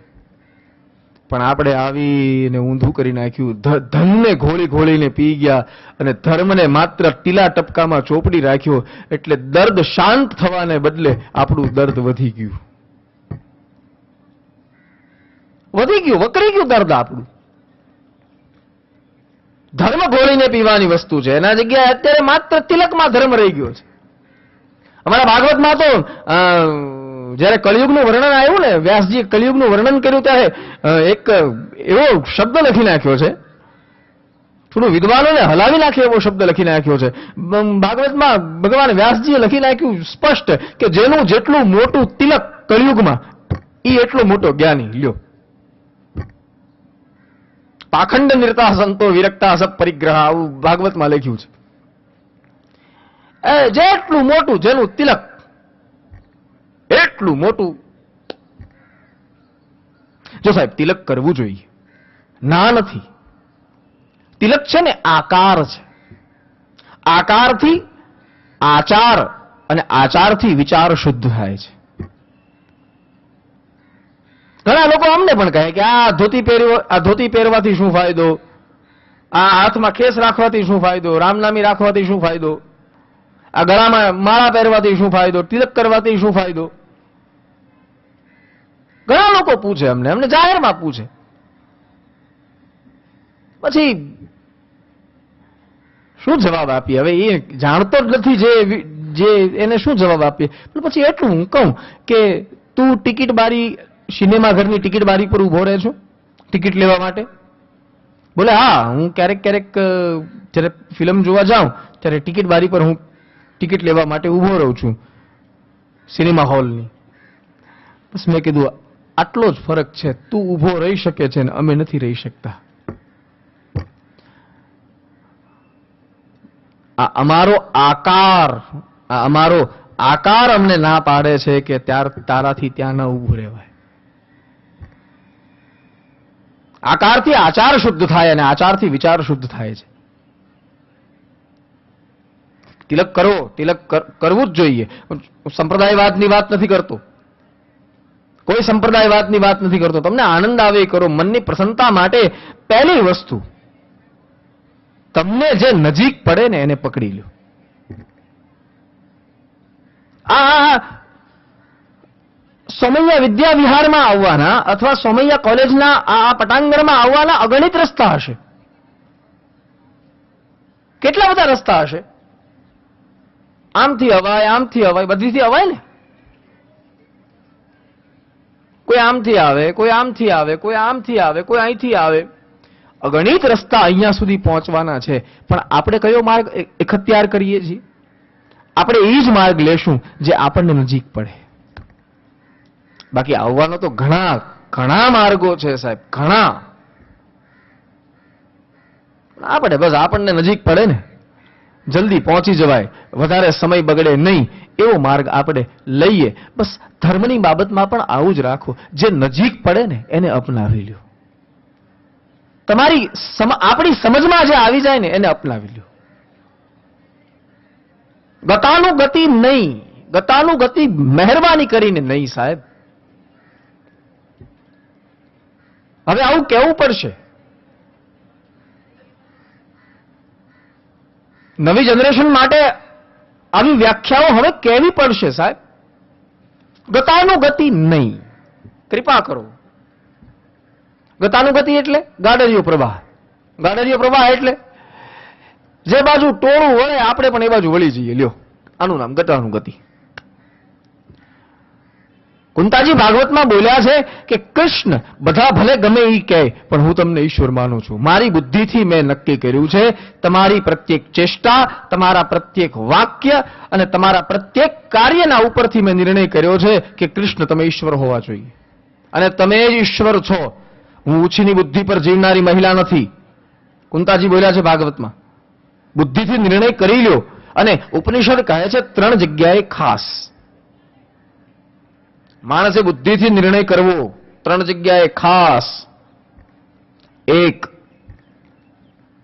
પણ આપણે આવીને ઊંધું કરી નાખ્યું. ધનને ઘોળી ઘોળીને પી ગયા અને ધર્મને માત્ર ટીલા ટપકામાં ચોપડી રાખ્યો. એટલે દર્દ શાંત થવાને બદલે આપણું દર્દ વધી ગયું, વકરી ગયું દર્દ આપણું. ધર્મ ઘોળીને પીવાની વસ્તુ છે, એના જગ્યાએ અત્યારે માત્ર તિલકમાં ધર્મ રહી ગયો છે. અમારા ભાગવતમાં તો જયારે કળિયુગનું વર્ણન આવ્યું ને, વ્યાસજીએ કળિયુગનું વર્ણન કર્યું ત્યારે એક એવો શબ્દ લખી નાખ્યો છે, થોડું વિદ્વાનોને હલાવી નાખે એવો શબ્દ લખી નાખ્યો છે ભાગવતમાં. ભગવાન વ્યાસજીએ લખી નાખ્યું સ્પષ્ટ કે જેનું જેટલું મોટું તિલક કળિયુગમાં એ એટલો મોટો જ્ઞાની. લ્યો, પાખંડ નિરતા સંતો વિરક્તા સપ પરિગ્રહ, આવું ભાગવતમાં લખ્યું છે. જેટલું મોટું જેનું તિલક એટલું મોટું. જો સાહેબ તિલક કરવું જોઈએ, ના નથી. તિલક છે ને આકાર છે. આકારથી આચાર અને આચારથી વિચાર શુદ્ધ થાય છે. ઘણા લોકો અમને પણ કહે કે આ ધોતી પહેરવાથી શું ફાયદો, આ હાથમાં કેસ રાખવાથી શું ફાયદો, રામનામી રાખવાથી શું ફાયદો, આ ગળામાં માળા પહેરવાથી શું ફાયદો, તિલક કરવાથી શું ફાયદો. ઘણા લોકો પૂછે અમને જાહેરમાં પૂછે. પછી શું જવાબ આપીએ? હવે એ જાણતો જ નથી જે એને શું જવાબ આપીએ? પછી એટલું હું કહું કે તું ટિકિટ બારી, સિનેમા ઘરની ટિકિટ બારી પર ઉભો રહે છો ટિકિટ લેવા માટે? બોલે હા, હું ક્યારેક જ્યારે ફિલ્મ જોવા જાઉં ત્યારે ટિકિટ બારી પર હું ટિકિટ લેવા માટે ઉભો રહું છું સિનેમા હોલની. બસ મેં કીધું આટલો જ ફરક છે. તું ઊભો રહી શકે છે ને અમે નથી રહી શકતા. અમારો આકાર અમને ના પાડે છે કે તારાથી ત્યાં ન ઊભું રહેવાય. આકારથી આચાર શુદ્ધ થાય અને આચારથી વિચાર શુદ્ધ થાય છે. તિલક કરો, તિલક કરવું જ જોઈએ. સંપ્રદાયવાદની વાત નથી કરતો, કોઈ સંપ્રદાયવાદની વાત નથી કરતો. તમને આનંદ આવે કરો, મનની પ્રસન્નતા માટે પહેલી વસ્તુ તમને જે નજીક પડે ને એને પકડી લો. આ સોમૈયા વિદ્યા વિહારમાં આવવાના અથવા સોમૈયા કોલેજના આ પટાંગણમાં આવવાના અગણિત રસ્તા હશે. કેટલા બધા રસ્તા હશે. આમથી અવાય, આમથી અવાય, બધીથી અવાય ને. કોઈ આમથી આવે, કોઈ આમથી આવે, કોઈ આમથી આવે, કોઈ અહીંથી આવે. અગણિત રસ્તા અહીંયા સુધી પહોંચવાના છે. પણ આપણે કયો માર્ગ ઇખ્તિયાર કરીએ છીએ? આપણે એ જ માર્ગ લેશું જે આપણને નજીક પડે. બાકી આવવાનો તો ઘણા માર્ગો છે સાહેબ, ઘણા. આપણે બસ આપણને નજીક પડે ને, જલ્દી પહોંચી જવાય, વધારે સમય બગડે નહીં એવો માર્ગ આપણે લઈએ. બસ ધર્મની બાબતમાં પણ આવું જ રાખો. જે નજીક પડે ને એને અપનાવી લ્યો. આપણી સમજમાં જે આવી જાય ને એને અપનાવી લ્યો. ગતાનુગતિ નહીં, ગતાનુગતિ મહેરબાની કરીને નહીં સાહેબ. હવે આવું કહેવું પડશે. નવી જનરેશન માટે આવી વ્યાખ્યાઓ હવે કહેવી પડશે સાહેબ. ગતાનુગતિ નહીં, કૃપા કરો. ગતાનુગતિ એટલે ગાડરિયો પ્રવાહ. ગાડરિયો પ્રવાહ એટલે જે બાજુ ટોળું વળે આપણે પણ એ બાજુ વળી જઈએ. લ્યો, આનું નામ ગતાનુગતિ. કુંતાજી ભાગવતમાં બોલ્યા છે કે કૃષ્ણ બધા ભલે ગમે એ કહે પણ હું તમને ઈશ્વર માનું છું. મારી બુદ્ધિથી મેં નક્કી કર્યું છે તમારી પ્રત્યેક ચેષ્ટા, તમારા પ્રત્યેક વાક્ય અને તમારા પ્રત્યેક કાર્યના ઉપરથી મેં નિર્ણય કર્યો છે કે કૃષ્ણ તમે ઈશ્વર હોવા જોઈએ અને તમે જ ઈશ્વર છો. હું ઉછીની બુદ્ધિ પર જીવનારી મહિલા નથી. કુંતાજી બોલ્યા છે ભાગવતમાં. બુદ્ધિથી નિર્ણય કરી લ્યો. અને ઉપનિષદ કહે છે 3 જગ્યાએ ખાસ માણસે બુદ્ધિથી નિર્ણય કરવો. 3 જગ્યાએ ખાસ. 1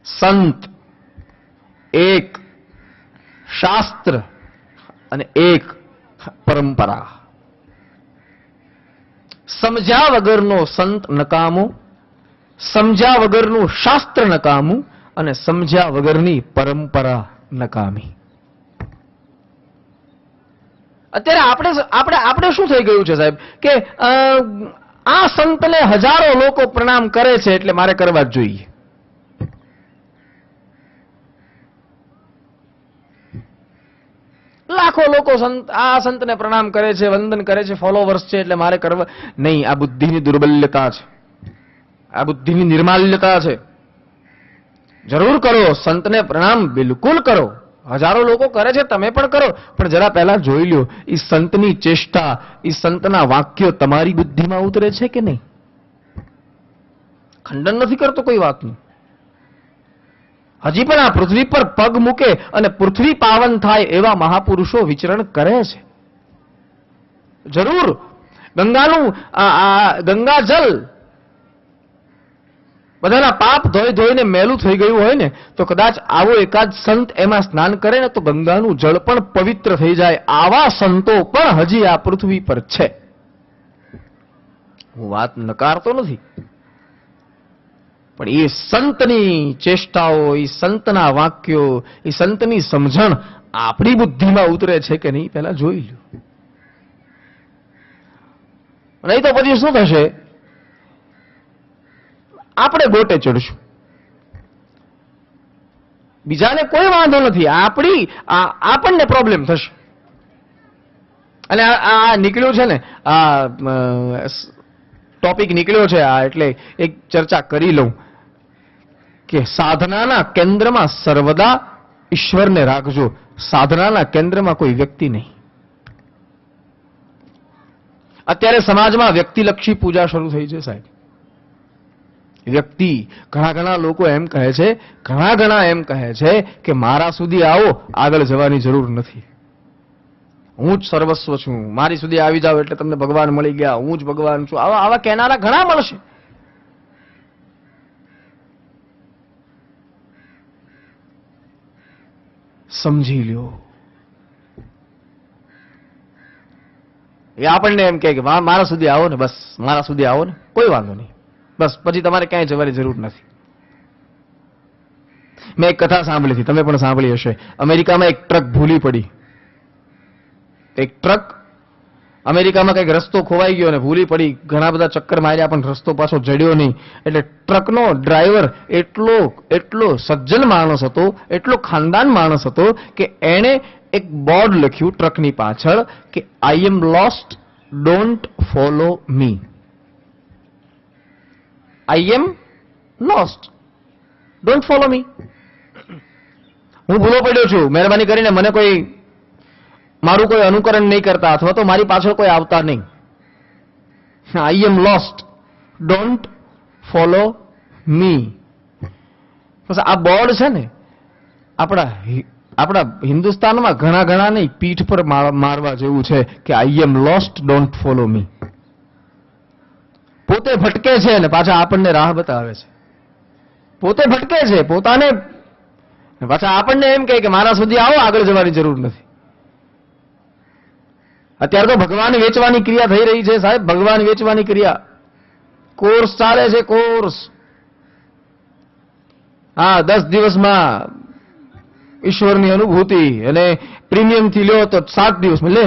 સંત, 1 શાસ્ત્ર અને 1 પરંપરા. સમજ્યા વગરનો સંત નકામો, સમજ્યા વગરનું શાસ્ત્ર નકામું અને સમજ્યા વગરની પરંપરા નકામી. અત્યારે આપણે શું થઈ ગયું છે સાહેબ કે આ સંતને હજારો લોકો પ્રણામ કરે છે એટલે મારે કરવા જ જોઈએ. લાખો લોકો આ સંતને પ્રણામ કરે છે, વંદન કરે છે, ફોલોવર્સ છે એટલે મારે કરવા નહીં. આ બુદ્ધિની દુર્બલ્યતા છે, આ બુદ્ધિની નિર્માલ્યતા છે. જરૂર કરો, સંતને પ્રણામ બિલકુલ કરો. હજારો લોકો કરે છે, તમે પણ કરો. પણ જરા પહેલા જોઈ લ્યો એ સંતની ચેષ્ટા, એ સંતના વાક્યો તમારી બુદ્ધિમાં ઉતરે છે કે નહીં? ખંડન નથી કરતો કોઈ વાતનું. હજી પણ આ પૃથ્વી પર પગ મૂકે અને પૃથ્વી પાવન થાય એવા મહાપુરુષો વિચરણ કરે છે. જરૂર ગંગાજલ બધાના પાપ ધોઈને મેલું થઈ ગયું હોય ને તો કદાચ આવો એકાદ સંત એમાં સ્નાન કરે ને તો ગંગાનું જળ પણ પવિત્ર થઈ જાય. આવા સંતો પણ હજી આ પૃથ્વી પર છે. હું વાત નકારતો નથી, પણ એ સંતની ચેષ્ટાઓ, એ સંતના વાક્યો, એ સંતની સમજણ આપણી બુદ્ધિમાં ઉતરે છે કે નહીં પહેલા જોઈ લો. નહીં તો પછી શું થશે? આપણે ગોટે ચડશું. બીજાને કોઈ વાંધો નથી, આપણને પ્રોબ્લેમ થશે. અને આ નીકળ્યું છે ને, આ ટોપિક નીકળ્યો છે આ, એટલે એક ચર્ચા કરી લઉં કે સાધનાના કેન્દ્રમાં સર્વદા ઈશ્વરને રાખજો. સાધનાના કેન્દ્રમાં કોઈ વ્યક્તિ નહીં. અત્યારે સમાજમાં વ્યક્તિલક્ષી પૂજા શરૂ થઈ છે સાહેબ. વ્યક્તિ, ઘણા લોકો એમ કહે છે, ઘણા એમ કહે છે કે મારા સુધી આવો, આગળ જવાની જરૂર નથી. હું જ સર્વસ્વ છું, મારી સુધી આવી જાઓ એટલે તમને ભગવાન મળી ગયા, હું જ ભગવાન છું. આવા કહેનારા ઘણા મળશે. સમજી લ્યો. એ આપણને એમ કહે કે મારા સુધી આવો ને, બસ મારા સુધી આવો ને, કોઈ વાંધો નહીં, બસ પછી તમારે ક્યાંય જવાની જરૂર નથી. મેં એક કથા સાંભળી હતી, તમે પણ સાંભળી હશે. અમેરિકામાં એક ટ્રક ભૂલી પડી. એક ટ્રક અમેરિકામાં કંઈક રસ્તો ખોવાઈ ગયો અને ભૂલી પડી. ઘણા બધા ચક્કર માર્યા પણ રસ્તો પાછો જડ્યો નહીં. એટલે ટ્રકનો ડ્રાઈવર એટલો સજ્જન માણસ હતો, એટલો ખાનદાન માણસ હતો કે એણે એક બોર્ડ લખ્યું ટ્રકની પાછળ કે I am lost, don't follow me. I am lost, don't follow me. હું ભૂલો પડ્યો છું, મહેરબાની કરીને મને મારું કોઈ અનુકરણ નહીં કરતા, અથવા તો મારી પાછળ કોઈ આવતા નહીં. આઈ એમ લોસ્ટ, ડોન્ટ ફોલો મી. બસ આ બોર્ડ છે ને, આપણા હિન્દુસ્તાનમાં ઘણા નહીં, પીઠ પર મારવા જેવું છે કે I am lost, don't follow મી. પોતે ભટકે છે અને પાછા આપણને રાહ બતાવે છે. પોતે ભટકે છે, પોતાને પાછા આપણને એમ કહે કે મારા સુધી આવો, આગળ જવાની જરૂર નથી. અત્યારે તો ભગવાન વેચવાની ક્રિયા થઈ રહી છે સાહેબ. ભગવાન વેચવાની ક્રિયા, કોર્સ ચાલે છે, કોર્સ. હા, 10 દિવસમાં ઈશ્વરની અનુભૂતિ, અને પ્રીમિયમ થી લ્યો તો 7 દિવસમાં લે.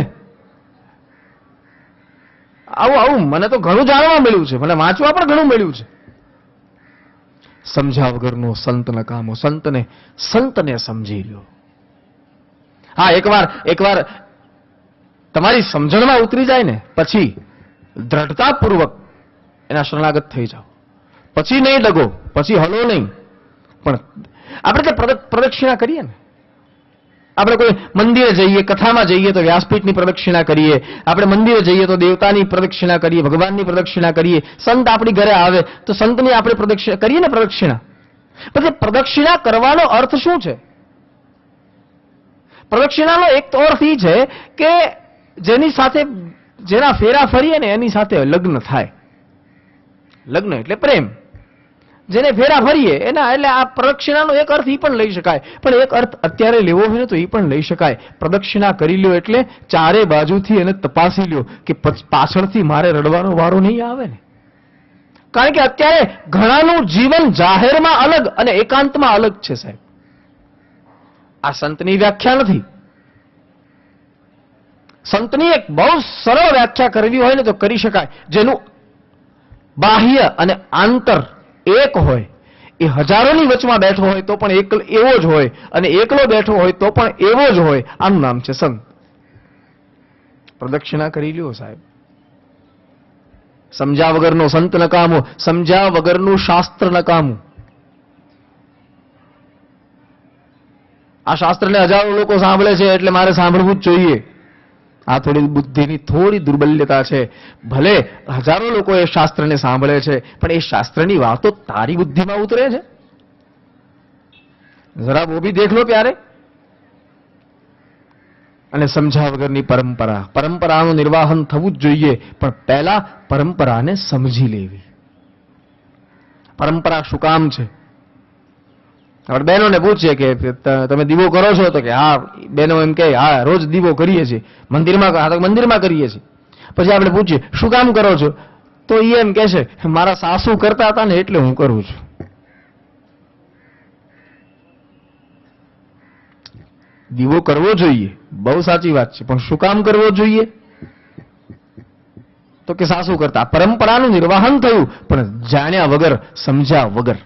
આવું મને તો ઘણું જાણવા મળ્યું છે, મને વાંચવા પણ ઘણું મળ્યું છે. સમજ્યા વગરનો સંત નકામો. સંતને સમજી લ્યો. હા, એકવાર તમારી સમજણમાં ઉતરી જાય ને, પછી દ્રઢતાપૂર્વક એના શરણાગત થઈ જાઓ. પછી નહીં ડગો, પછી હલો નહીં. પણ આપણે જે પ્રદક્ષિણા કરીએ ને, આપણે કોઈ મંદિરે જઈએ, કથામાં જઈએ તો વ્યાસપીઠની પ્રદક્ષિણા કરીએ, આપણે મંદિરે જઈએ તો દેવતાની પ્રદક્ષિણા કરીએ, ભગવાનની પ્રદક્ષિણા કરીએ, સંત આપણી ઘરે આવે તો સંતની આપણે પ્રદક્ષિણા કરીએ ને, પ્રદક્ષિણા. પછી પ્રદક્ષિણા કરવાનો અર્થ શું છે? પ્રદક્ષિણાનો એક તો અર્થ એ છે કે જેના ફેરા ફરીએ ને એની સાથે લગ્ન થાય. લગ્ન એટલે પ્રેમ. જેને ફેરા ફરીએ એના, એટલે આ પ્રદક્ષિણાનો એક અર્થ એ પણ લઈ શકાય. પણ એક અર્થ અત્યારે લેવો હોય તો એ પણ લઈ શકાય. પ્રદક્ષિણા કરી લ્યો એટલે ચારે બાજુથી એને તપાસી લ્યો કે પાછળથી મારે રડવાનો વારો નહીં આવે ને. કારણ કે અત્યારે ઘણાનું જીવન જાહેરમાં અલગ અને એકાંતમાં અલગ છે સાહેબ. આ સંતની વ્યાખ્યા નથી. સંતની એક બહુ સરળ વ્યાખ્યા કરવી હોય ને તો કરી શકાય. જેનું બાહ્ય અને આંતર એક હોય. એ હજારોની વચમાં બેઠો હોય તો પણ એવો જ હોય, અને એકલો બેઠો હોય તો પણ એવો જ હોય. આનું નામ છે સંત. પ્રદક્ષિણા કરી લ્યો સાહેબ. સમજ્યા વગરનો સંત નકામો, સમજ્યા વગરનું શાસ્ત્ર નકામું. આ શાસ્ત્રને હજારો લોકો સાંભળે છે એટલે મારે સાંભળવું જ જોઈએ. આ થોડી બુદ્ધિની થોડી દુર્બલ્યતા છે. ભલે હજારો લોકો એ શાસ્ત્રને સાંભળે છે, પણ એ શાસ્ત્રની વાતો તારી બુદ્ધિમાં ઉતરે છે? જરા વો ભી દેખ લો પ્યારે. અને સમજ્યા વગરની પરંપરાનું નિર્વાહન થવું જ જોઈએ, પણ પહેલા પરંપરાને સમજી લેવી. પરંપરા શું કામ છે? આપણે બહેનોને પૂછીએ કે તમે દીવો કરો છો, તો કે હા, બહેનો એમ કહે હા રોજ દીવો કરીએ છીએ, મંદિરમાં કરીએ છીએ. પછી આપણે પૂછીએ શું કામ કરો છો, તો એ એમ કહે છે મારા સાસુ કરતા હતા ને એટલે હું કરું છું. દીવો કરવો જોઈએ, બહુ સાચી વાત છે, પણ શું કામ કરવો જોઈએ? તો કે સાસુ કરતા. પરંપરાનું નિર્વાહન થયું, પણ જાણ્યા વગર, સમજ્યા વગર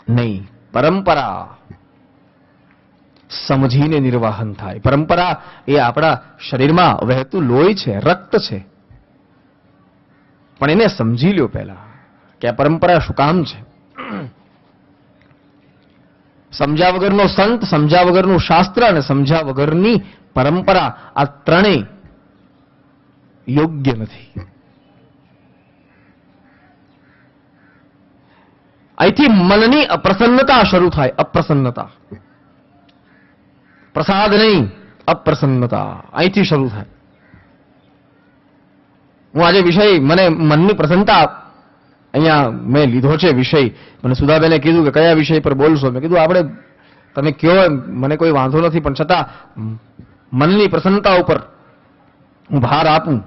નહીં. પરંપરા સમજીને નિર્વાહન થાય. પરંપરા એ આપણા શરીરમાં વહેતું લોહી છે, રક્ત છે, પણ એને સમજી લ્યો પહેલા કે આ પરંપરા શું કામ છે. સમજ્યા વગરનો સંત, સમજ્યા વગરનું શાસ્ત્ર અને સમજ્યા વગરની પરંપરા, આ ત્રણેય યોગ્ય નથી. અહીંથી મનની અપ્રસન્નતા શરૂ થાય. અપ્રસન્નતા, પ્રસાદ નહીં, અપ્રસન્નતા અહીંથી શરૂ થાય. હું આજે વિષય, મને મનની પ્રસન્નતા અહીંયા મેં લીધો છે વિષય. મને સુધાબેને કીધું કે કયા વિષય પર બોલશો. મેં કીધું આપણે તમે કયો એમ, મને કોઈ વાંધો નથી, પણ છતાં મનની પ્રસન્નતા ઉપર હું ભાર આપું.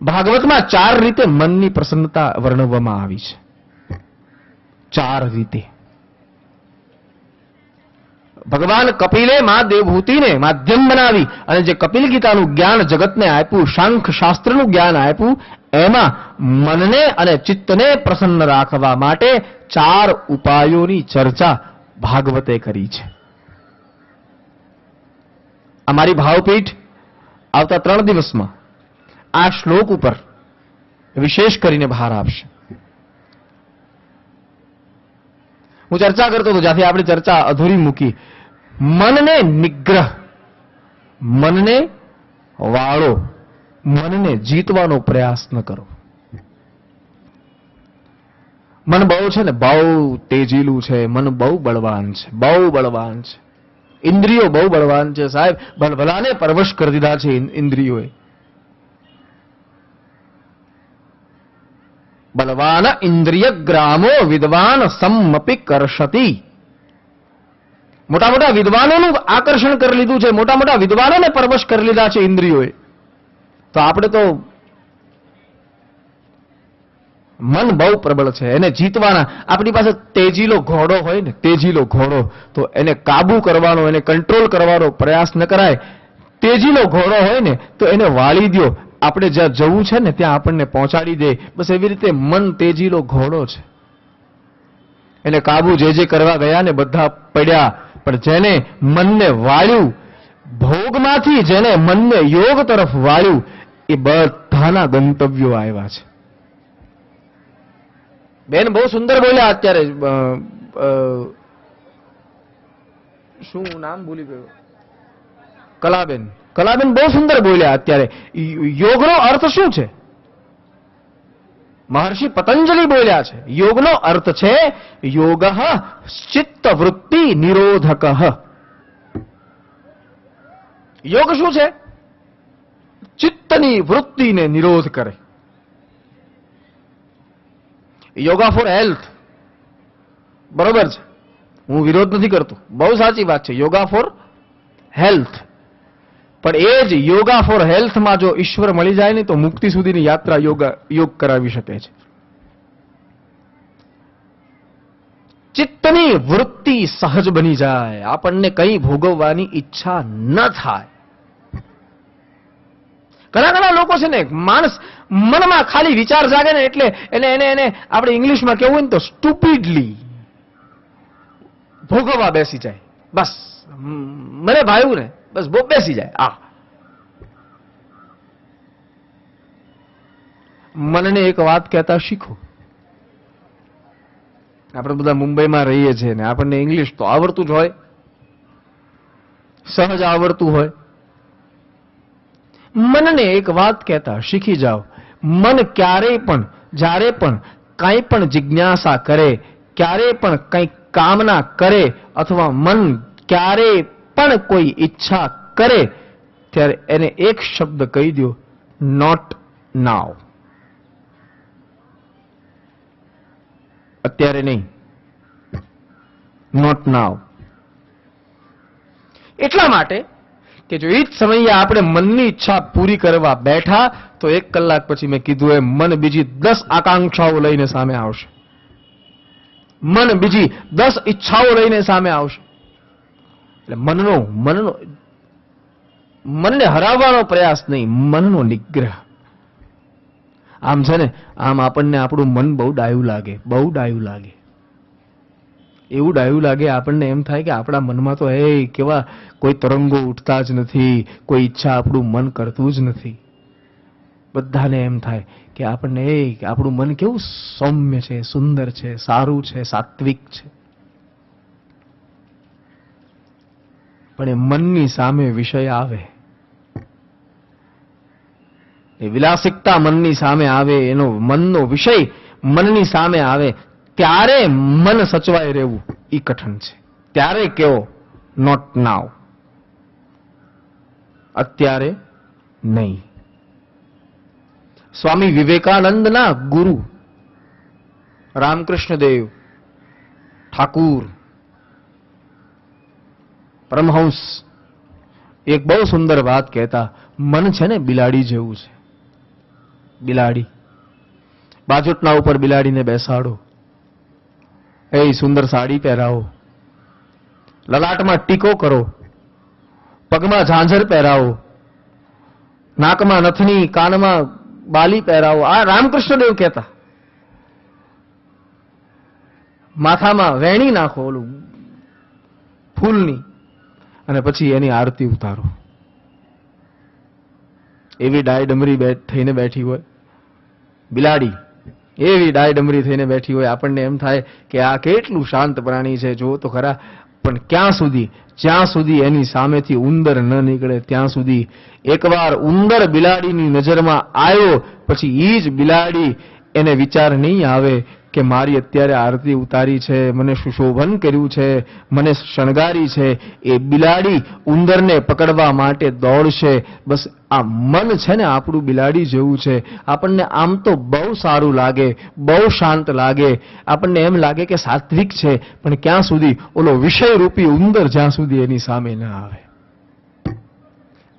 ભાગવતમાં 4 રીતે મનની પ્રસન્નતા વર્ણવવામાં આવી છે. 4 રીતે. ભગવાન કપિલે માં દેવહૂતિને માધ્યમ બનાવી અને જે કપિલ ગીતાનું જ્ઞાન જગતને આપ્યું, શાંખ શાસ્ત્રનું જ્ઞાન આપ્યું, એમાં મનને અને ચિત્તને પ્રસન્ન રાખવા માટે 4 ઉપાયોની ચર્ચા ભાગવતે કરી છે. અમારી ભાવપીઠ આવતા 3 દિવસમાં આ શ્લોક ઉપર વિશેષ કરીને ભાર આપશે. હું ચર્ચા કરતો હતો, જ્યાંથી આપણી ચર્ચા અધૂરી મૂકી. મનને નિગ્રહ, મનને વાળો, મનને જીતવાનો પ્રયાસ ન કરો. મન બહુ છે ને, બહુ તેજીલું છે, મન બહુ બળવાન છે, બહુ બળવાન છે. ઇન્દ્રિયો બહુ બળવાન છે સાહેબ, ભલભલાને પરવશ કરી દીધા છે ઇન્દ્રિયોએ. બલવાન ઇન્દ્રિય ગ્રામો વિદ્વાન સમપી કરશતી. મોટા મોટા વિદ્વાનોનું આકર્ષણ કરી લીધું છે, મોટા મોટા વિદ્વાનોને પરવશ કરી લીધા છે ઇન્દ્રિયોએ. તો આપણે તો મન બહુ પ્રબળ છે, એને જીતવાના. આપણી પાસે તેજીલો ઘોડો હોય ને, તેજીલો ઘોડો, તો એને કાબુ કરવાનો, એને કંટ્રોલ કરવાનો પ્રયાસ ન કરાય. તેજીલો ઘોડો હોય ને તો એને વાળી દો, આપણે જ્યાં જવું છે ને ત્યાં આપણને પહોંચાડી દે. બસ એવી રીતે મન તેજીલો ઘોડો છે, એને કાબુ જે કરવા ગયા ને બધા પડ્યા. પણ જેને મનને વાળ્યું, ભોગમાંથી જેને મનને યોગ તરફ વાળ્યું, એ બધાના ગંતવ્યો આવ્યા છે. બેન બહુ સુંદર બોલ્યા અત્યારે. શું નામ ભૂલી ગયો? કલાબેન. કલાબેન બહુ સુંદર બોલ્યા અત્યારે. યોગનો અર્થ શું છે? મહર્ષિ પતંજલિ બોલ્યા છે, યોગનો અર્થ છે યોગ ચિત્ત વૃત્તિ નિરોધક. યોગ શું છે? ચિત્તની વૃત્તિને નિરોધ કરે. યોગા ફોર હેલ્થ, બરોબર છે, હું વિરોધ નથી કરતો, બહુ સાચી વાત છે, યોગા ફોર હેલ્થ. પણ એ જ યોગા ફોર હેલ્થમાં જો ઈશ્વર મળી જાય ને તો મુક્તિ સુધીની યાત્રા યોગ કરાવી શકે છે. ચિત્તની વૃત્તિ સહજ બની જાય, આપણને કંઈ ભોગવવાની ઈચ્છા ન થાય. ઘણા લોકો છે ને, માણસ મનમાં ખાલી વિચાર જાગે ને એટલે એને આપણે ઇંગ્લિશમાં કેવું હોય ને તો સ્ટુપિડલી ભોગવવા બેસી જાય. બસ મને ભાવ્યું ને, બસ બેસી જાય. મનને એક વાત કહેતા શીખો. આપણે બધા મુંબઈમાં રહીએ છીએ ને આપણને ઇંગ્લિશ તો આવડતું જ હોય, સહજ આવડતું હોય. મનને એક વાત કહેતા શીખી જાઓ. મન ક્યારેય પણ, જ્યારે પણ કંઈ પણ જિજ્ઞાસા કરે, ક્યારેય પણ કંઈ કામના કરે, અથવા મન ક્યારેય પણ કોઈ ઈચ્છા કરે, ત્યારે એને એક શબ્દ કહી દો, નોટ નાવ. અત્યારે નહીં, નોટ નાવ. એટલા માટે કે જો એ જ સમયે આપણે મનની ઈચ્છા પૂરી કરવા બેઠા તો 1 કલાક પછી મેં કીધું એમ મન બીજી 10 આકાંક્ષાઓ લઈને સામે આવશે. મન બીજી 10 ઈચ્છાઓ લઈને સામે આવશે. એટલે મનને હરાવવાનો પ્રયાસ નહીં, મનનો નિગ્રહ. આમ છે ને, આમ આપણને આપણું મન બહુ ડાયું લાગે, બહુ ડાયું લાગે. એવું ડાયું લાગે, આપણને એમ થાય કે આપણા મનમાં તો કેવા કોઈ તરંગો ઉઠતા જ નથી, કોઈ ઈચ્છા આપણું મન કરતું જ નથી. બધાને એમ થાય કે આપણને આપણું મન કેવું સૌમ્ય છે, સુંદર છે, સારું છે, સાત્વિક છે. પણ એ મનની સામે વિષય આવે એ વિલાસિકતા મનની સામે આવે, એનો મનનો વિષય મનની સામે આવે, ત્યારે મન સચવાય રહેવું એ કઠણ છે. ત્યારે કેવો, નોટ નાવ, અત્યારે નહીં. સ્વામી વિવેકાનંદના ગુરુ રામકૃષ્ણદેવ ઠાકુર પરમહંસ એક બહુ સુંદર વાત કહેતા, મન છે ને બિલાડી જેવું છે. બિલાડી, બાજોટના ઉપર બિલાડીને બેસાડો, એ સુંદર સાડી પહેરાવો, લલાટમાં ટીકો કરો, પગમાં ઝાંઝર પહેરાવો, નાકમાં નથની, કાનમાં બાલી પહેરાવો. આ રામકૃષ્ણદેવ કહેતા. માથામાં વેણી નાખો ઓલું ફૂલની, અને પછી એની આરતી ઉતારો. એવી ડાયડમરી થઈને બેઠી હોય બિલાડી, એવી ડાયડમરી થઈને બેઠી હોય, આપણને એમ થાય કે આ કેટલું શાંત પ્રાણી છે, જો તો ખરા. પણ ક્યાં સુધી? જ્યાં સુધી એની સામેથી ઉંદર ન નીકળે ત્યાં સુધી. એકવાર ઉંદર બિલાડીની નજરમાં આવ્યો પછી એ જ બિલાડી, એને વિચાર નહીં આવે કે મારી અત્યારે આરતી ઉતારી છે, મને સુશોભન કર્યું છે, મને શણગારી છે. એ બિલાડી ઉંદરને પકડવા માટે દોડશે. બસ આ મન છે ને આપણું બિલાડી જેવું છે. આપણને આમ તો બહુ સારું લાગે, બહુ શાંત લાગે, આપણને એમ લાગે કે સાત્વિક છે, પણ ક્યાં સુધી? ઓલો વિષય રૂપી ઉંદર જ્યાં સુધી એની સામે ન આવે.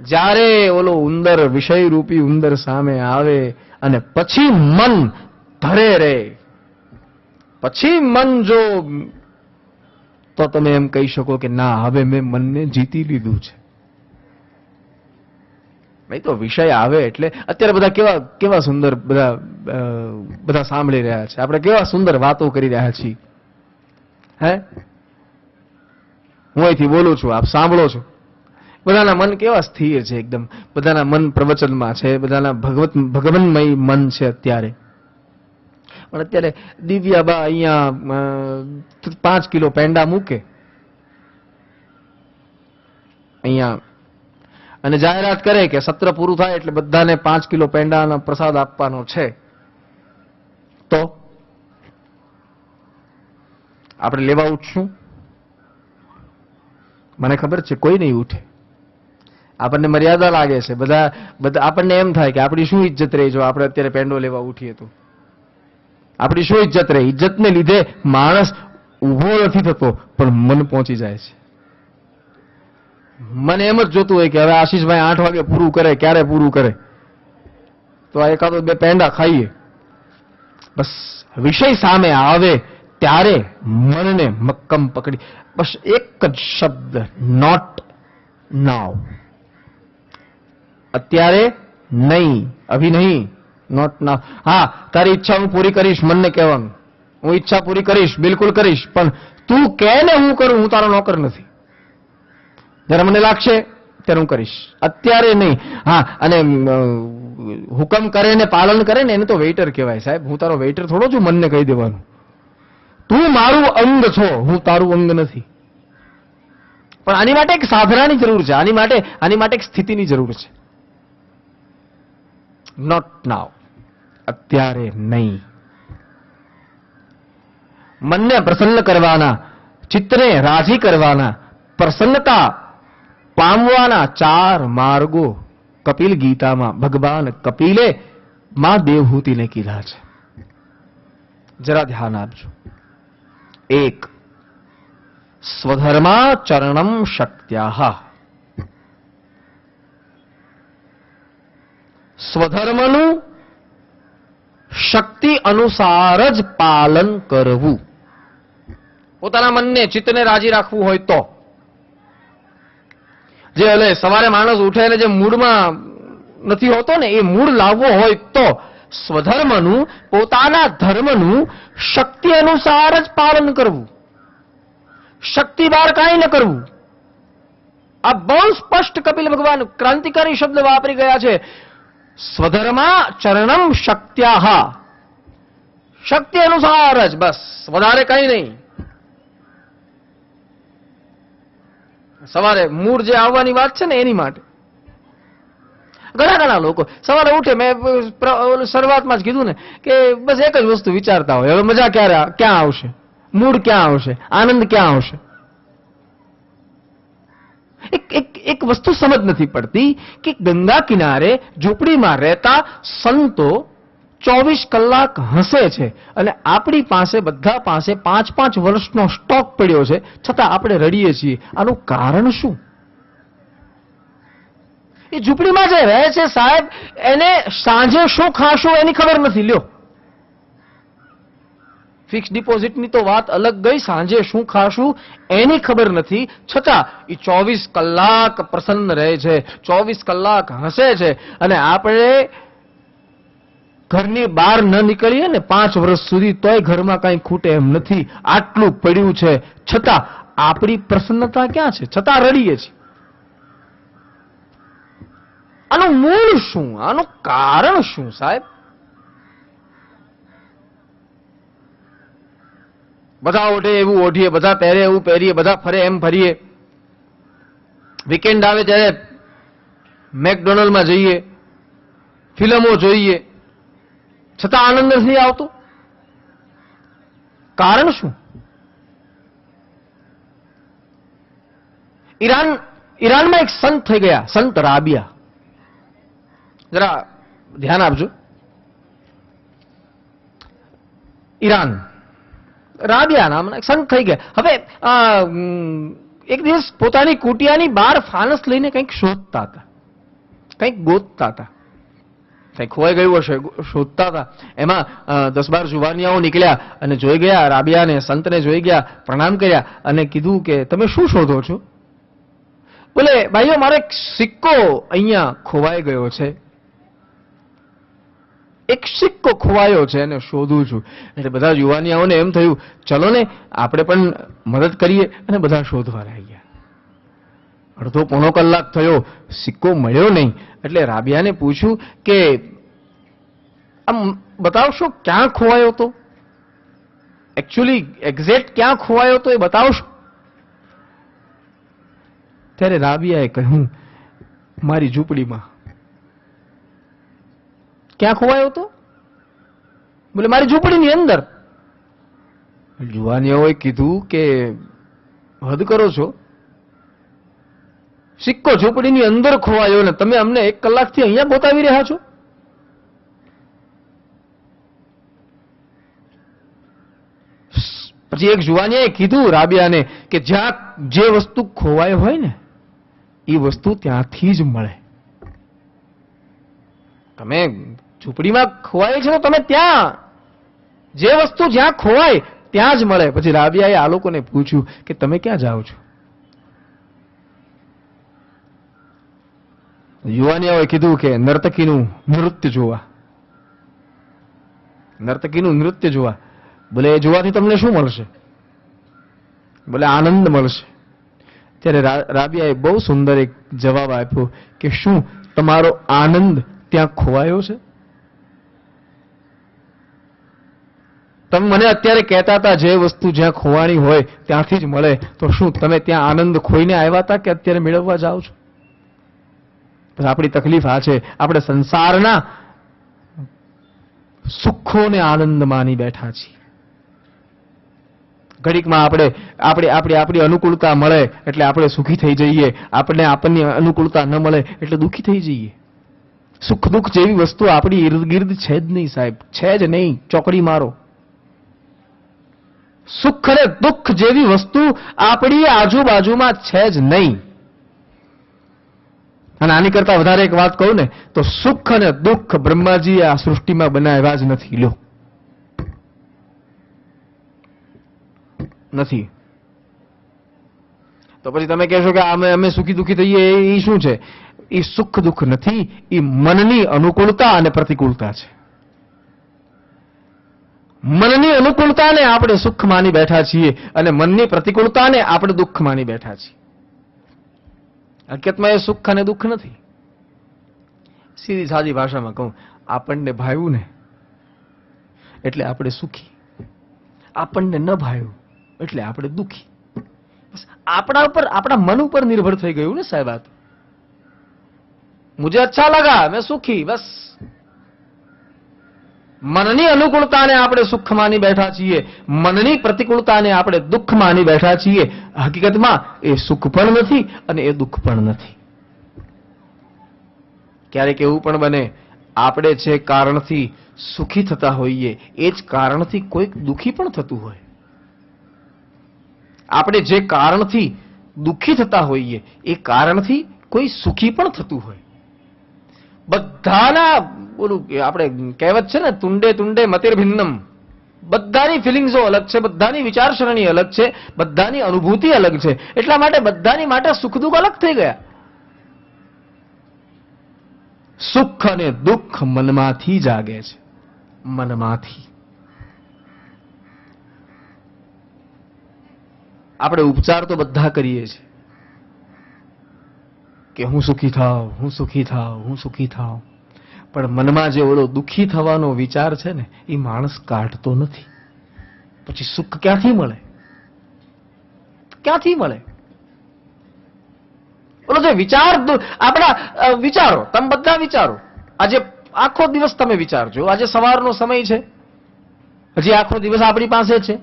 જ્યારે ઓલો ઉંદર, વિષય રૂપી ઉંદર સામે આવે અને પછી મન ધરે રે, પછી મન જો, તો તમે એમ કહી શકો કે ના, હવે મેં મનને જીતી લીધું છે. નહીં તો વિષય આવે એટલે અત્યારે બધા કેવા કેવા સુંદર બધા સાંભળી રહ્યા છે, આપણે કેવા સુંદર વાતો કરી રહ્યા છીએ. હે, હું અહીંથી બોલું છું, આપ સાંભળો છો. બધાના મન કેવા સ્થિર છે એકદમ, બધાના મન પ્રવચનમાં છે, બધાના ભગવન્મય મન છે અત્યારે. પણ અત્યારે દિવ્યાબા અહીંયા 5 કિલો પેંડા મૂકે અહીંયા અને જાહેરાત કરે કે સત્ર પૂરું થાય એટલે બધાને 5 કિલો પેંડાનો પ્રસાદ આપવાનો છે. તો આપણે લેવા ઉઠશું? મને ખબર છે કોઈ નહીં ઉઠે. આપણને મર્યાદા લાગે છે. બધા આપણને એમ થાય કે આપણી શું ઇજ્જત રહી જો આપણે અત્યારે પેંડો લેવા ઉઠીએ તો. આપણી શું ઇજ્જત રહે? ઇજ્જતને લીધે માણસ ઊભો નથી થતો, પણ મન પહોંચી જાય છે. મને એમ જ જોતું હોય કે હવે આશીષભાઈ 8 વાગે પૂરું કરે, ક્યારે પૂરું કરે, તો આ એકાદો 2 પેંડા ખાઈએ. બસ વિષય સામે આવે ત્યારે મનને મક્કમ પકડી, બસ એક જ શબ્દ, નોટ નાઉ. અત્યારે નહીં, અભી નહીં, નોટ નાઉ. હા, તારી ઈચ્છા હું પૂરી કરીશ, મનને કહેવાનું, હું ઈચ્છા પૂરી કરીશ, બિલકુલ કરીશ, પણ તું કહે ને હું કરું, હું તારો નોકર નથી. જ્યારે મને લાગશે ત્યારે હું કરીશ, અત્યારે નહીં. હા, અને હુકમ કરે ને પાલન કરે ને એને તો વેઇટર કહેવાય સાહેબ. હું તારો વેઇટર થોડો છું મનને કહી દેવાનું. તું મારું અંગ છો, હું તારું અંગ નથી. પણ આની માટે એક સાધનાની જરૂર છે, આની માટે એક સ્થિતિની જરૂર છે. નોટ નાઉ, અત્યારે નહીં. મનને પ્રસન્ન કરવાના, ચિત્તને રાજી કરવાના, પ્રસન્નતા પામવાના 4 માર્ગો કપિલ ગીતામાં ભગવાન કપિલે માં દેવહૂતિને કીધા છે. જરા ધ્યાન આપજો. 1, સ્વધર્માચરણમ શક્ત્યાઃ. સ્વધર્મનું શક્તિ અનુસાર જ પાલન કરવું. પોતાના મનને, ચિત્તને રાજી રાખવું હોય તો. જે એટલે સવારે માણસ ઉઠે ને જે મૂડમાં નથી હોતો ને, એ મૂડ લાવવો હોય તો સ્વધર્મનું, પોતાના ધર્મનું શક્તિ અનુસાર જ પાલન કરવું. શક્તિ બહાર કાંઈ ન કરવું. આ બહુ સ્પષ્ટ કપિલ ભગવાન ક્રાંતિકારી શબ્દ વાપરી ગયા છે. સ્વધર્માચરણમ શક્ત્યાઃ. શક્તિ અનુસાર જ, બસ, વધારે કંઈ નહીં. સવારે મૂડ જે આવવાની વાત છે ને એની માટે. ઘણા લોકો સવારે ઉઠે, મેં શરૂઆતમાં જ કીધું ને કે બસ એક જ વસ્તુ વિચારતા હોય, હવે મજા ક્યાં આવશે, મૂડ ક્યાં આવશે, આનંદ ક્યાં આવશે. એક વસ્તુ સમજ નથી પડતી કે ગંગા કિનારે ઝૂંપડીમાં રહેતા સંતો 24 કલાક હસે છે અને આપણી પાસે બધા પાસે 5-5 વર્ષનો સ્ટોક પડ્યો છે, છતાં આપણે રડીએ છીએ. આનું કારણ શું? એ ઝૂંપડીમાં જે રહે છે સાહેબ, એને સાંજે શું ખાશું એની ખબર નથી. લ્યો, ફિક્સ ડિપોઝિટની તો વાત અલગ ગઈ, સાંજે શું ખાશું એની ખબર નથી, છતાં એ 24 કલાક પ્રસન્ન રહે છે, 24 કલાક હસે છે. અને આપણે ઘરની બહાર ન નીકળીએ ને 5 વર્ષ સુધી તોય ઘરમાં કંઈ ખૂટે એમ નથી, આટલું પડ્યું છે, છતાં આપણી પ્રસન્નતા ક્યાં છે, છતાં રડીએ છીએ. આનું મૂળ શું? આનું કારણ શું સાહેબ? બધા ઓઢે એવું ઓઢીએ, બધા પહેરે એવું પહેરીએ, બધા ફરે એમ ફરીએ, વીકેન્ડ આવે ત્યારે મેકડોનલ્ડમાં જઈએ, ફિલ્મો જોઈએ, છતાં આનંદ નથી આવતો. કારણ શું? ઈરાનમાં એક સંત થઈ ગયા, સંત રાબિયા. જરા ધ્યાન આપજો. ઈરાન, રાબિયા નામના એક સંત થઈ ગયા. હવે એક દિવસ પોતાની કુટિયાની બહાર ફાનસ લઈને કંઈક શોધતા હતા, કંઈક ગોતતા હતા, કંઈક ખોવાઈ ગયું હશે, શોધતા હતા. એમાં 10-12 જુવાનિયાઓ નીકળ્યા અને જોઈ ગયા રાબિયાને, સંતને જોઈ ગયા, પ્રણામ કર્યા અને કીધું કે તમે શું શોધો છો? બોલે ભાઈઓ, મારો એક સિક્કો અહીંયા ખોવાઈ ગયો છે, એક સિક્કો ખોવાયો છે અને શોધું છું. એટલે બધા યુવાનિયાઓને એમ થયું, ચલો ને આપણે પણ મદદ કરીએ, અને બધા શોધવા લાગ્યા. અડધો પોણો કલાક થયો, સિક્કો મળ્યો નહીં. એટલે રાબિયાને પૂછ્યું કે આમ બતાવશો ક્યાં ખોવાયો તો, એકચ્યુઅલી એક્ઝેક્ટ ક્યાં ખોવાયો તો એ બતાવશો? ત્યારે રાબિયાએ કહ્યું, મારી ઝૂંપડીમાં. ક્યાં ખોવાયો તો? બોલે મારી ઝૂંપડીની અંદર. જુવાનીઓએ કીધું કે હદ કરો છો, સિક્કો ઝૂંપડીની અંદર ખોવાયો ને તમે અમને 1 કલાકથી અહીંયા બતાવી રહ્યા છો? પછી એક જુવાનીએ કીધું રાબિયાને કે જ્યાં જે વસ્તુ ખોવાય હોય ને એ વસ્તુ ત્યાંથી જ મળે. તમે ઝૂંપડીમાં ખોવાય છે તો તમે ત્યાં, જે વસ્તુ જ્યાં ખોવાય ત્યાં જ મળે. પછી રાબિયાએ આ લોકોને પૂછ્યું કે તમે ક્યાં જાઓ છો? યુવાનીઓએ કીધું કે નર્તકીનું નૃત્ય જોવા. નર્તકીનું નૃત્ય જોવા. બોલે એ જોવાથી તમને શું મળશે? બોલે આનંદ મળશે. ત્યારે રાબિયાએ બહુ સુંદર એક જવાબ આપ્યો કે શું તમારો આનંદ ત્યાં ખોવાયો છે? તમે મને અત્યારે કહેતા હતા જે વસ્તુ જ્યાં ખોવાની હોય ત્યાંથી જ મળે, તો શું તમે ત્યાં આનંદ ખોઈને આવ્યા હતા કે અત્યારે મેળવવા જાઓ છો? આપણી તકલીફ આ છે, આપણે સંસારના સુખોને આનંદ માની બેઠા છીએ. ઘડીકમાં આપણી અનુકૂળતા મળે એટલે આપણે સુખી થઈ જઈએ, આપણની અનુકૂળતા ન મળે એટલે દુઃખી થઈ જઈએ. સુખ દુઃખ જેવી વસ્તુ આપણી ઇર્દ ગિર્દ છે જ નહીં સાહેબ, છે જ નહીં. ચોકડી મારો. સુખ અને દુઃખ જેવી વસ્તુ આપણી આજુબાજુમાં છે જ નહીં. અને આની કરતા વધારે એક વાત કહું ને તો સુખ અને દુઃખ બ્રહ્માજીએ આ સૃષ્ટિમાં બનાવ્યા જ નથી. લ્યો, નથી. તો પછી તમે કહેશો કે અમે સુખી દુઃખી થઈએ એ શું છે? એ સુખ દુઃખ નથી, એ મનની અનુકૂળતા અને પ્રતિકૂળતા છે. મનની અનુકૂળતાને આપણે સુખ માની બેઠા છીએ અને મનની પ્રતિકૂળતાને આપણે દુઃખ માની બેઠા છીએ. હકીકતમાં એ સુખ અને દુઃખ નથી. સીધી સાદી ભાષામાં કહું, આપણને ભાવ્યું ને એટલે આપણે સુખી, આપણને ન ભાવ્યું એટલે આપણે દુઃખી. આપણા મન ઉપર નિર્ભર થઈ ગયું ને સાહેબ. આ मुझे अच्छा लगा, मैं सुखी, बस મનની અનુકૂળતાને આપણે સુખ માની બેઠા છીએ, મનની પ્રતિકૂળતાને આપણે દુઃખ માની બેઠા છીએ. હકીકતમાં એ સુખ પણ નથી અને એ દુઃખ પણ નથી. ક્યારેક એવું પણ બને આપણે જે કારણથી સુખી થતા હોઈએ એ જ કારણથી કોઈક દુઃખી પણ થતું હોય. આપણે જે કારણથી દુઃખી થતા હોઈએ એ કારણથી કોઈ સુખી પણ થતું હોય. બધાના બોલું આપણે કહેવત છે ને, તુંડે તુંડે મતિર ભિન્નમ. બધાની ફિલિંગ્સો અલગ છે, બધાની વિચારસરણી અલગ છે, બધાની અનુભૂતિ અલગ છે. એટલા માટે બધાની માટે સુખ દુઃખ અલગ થઈ ગયા. સુખ અને દુઃખ મનમાંથી જાગે છે, મનમાંથી. આપણે ઉપચાર તો બધા કરીએ છીએ કે હું સુખી થાવ, હું સુખી થાવ, હું સુખી થાવ. પણ મનમાં જે ઓલો દુઃખી થવાનો વિચાર છે ને એ માણસ કાઢતો નથી. પછી સુખ ક્યાંથી મળે? ક્યાંથી મળે? ઓલો જે વિચાર, આપણા વિચારો, તમે બધા વિચારો. આજે આખો દિવસ તમે વિચારજો. આજે સવારનો સમય છે, હજી આખો દિવસ આપણી પાસે છે.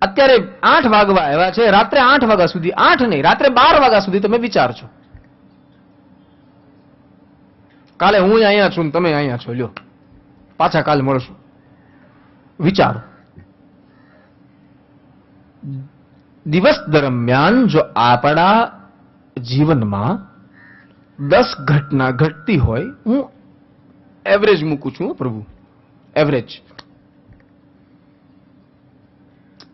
અત્યારે 8 વાગવા આવ્યા છે. રાત્રે 8 વાગ્યા સુધી, 8 નહીં, રાત્રે 12 વાગ્યા સુધી તમે વિચારજો. કાલે હું અહીંયા છું, તમે અહીંયા છો, લ્યો પાછા કાલે મળશું. વિચારો. દિવસ દરમિયાન જો આપણા જીવનમાં 10 ઘટના ઘટતી હોય, હું એવરેજ મૂકું છું પ્રભુ, એવરેજ.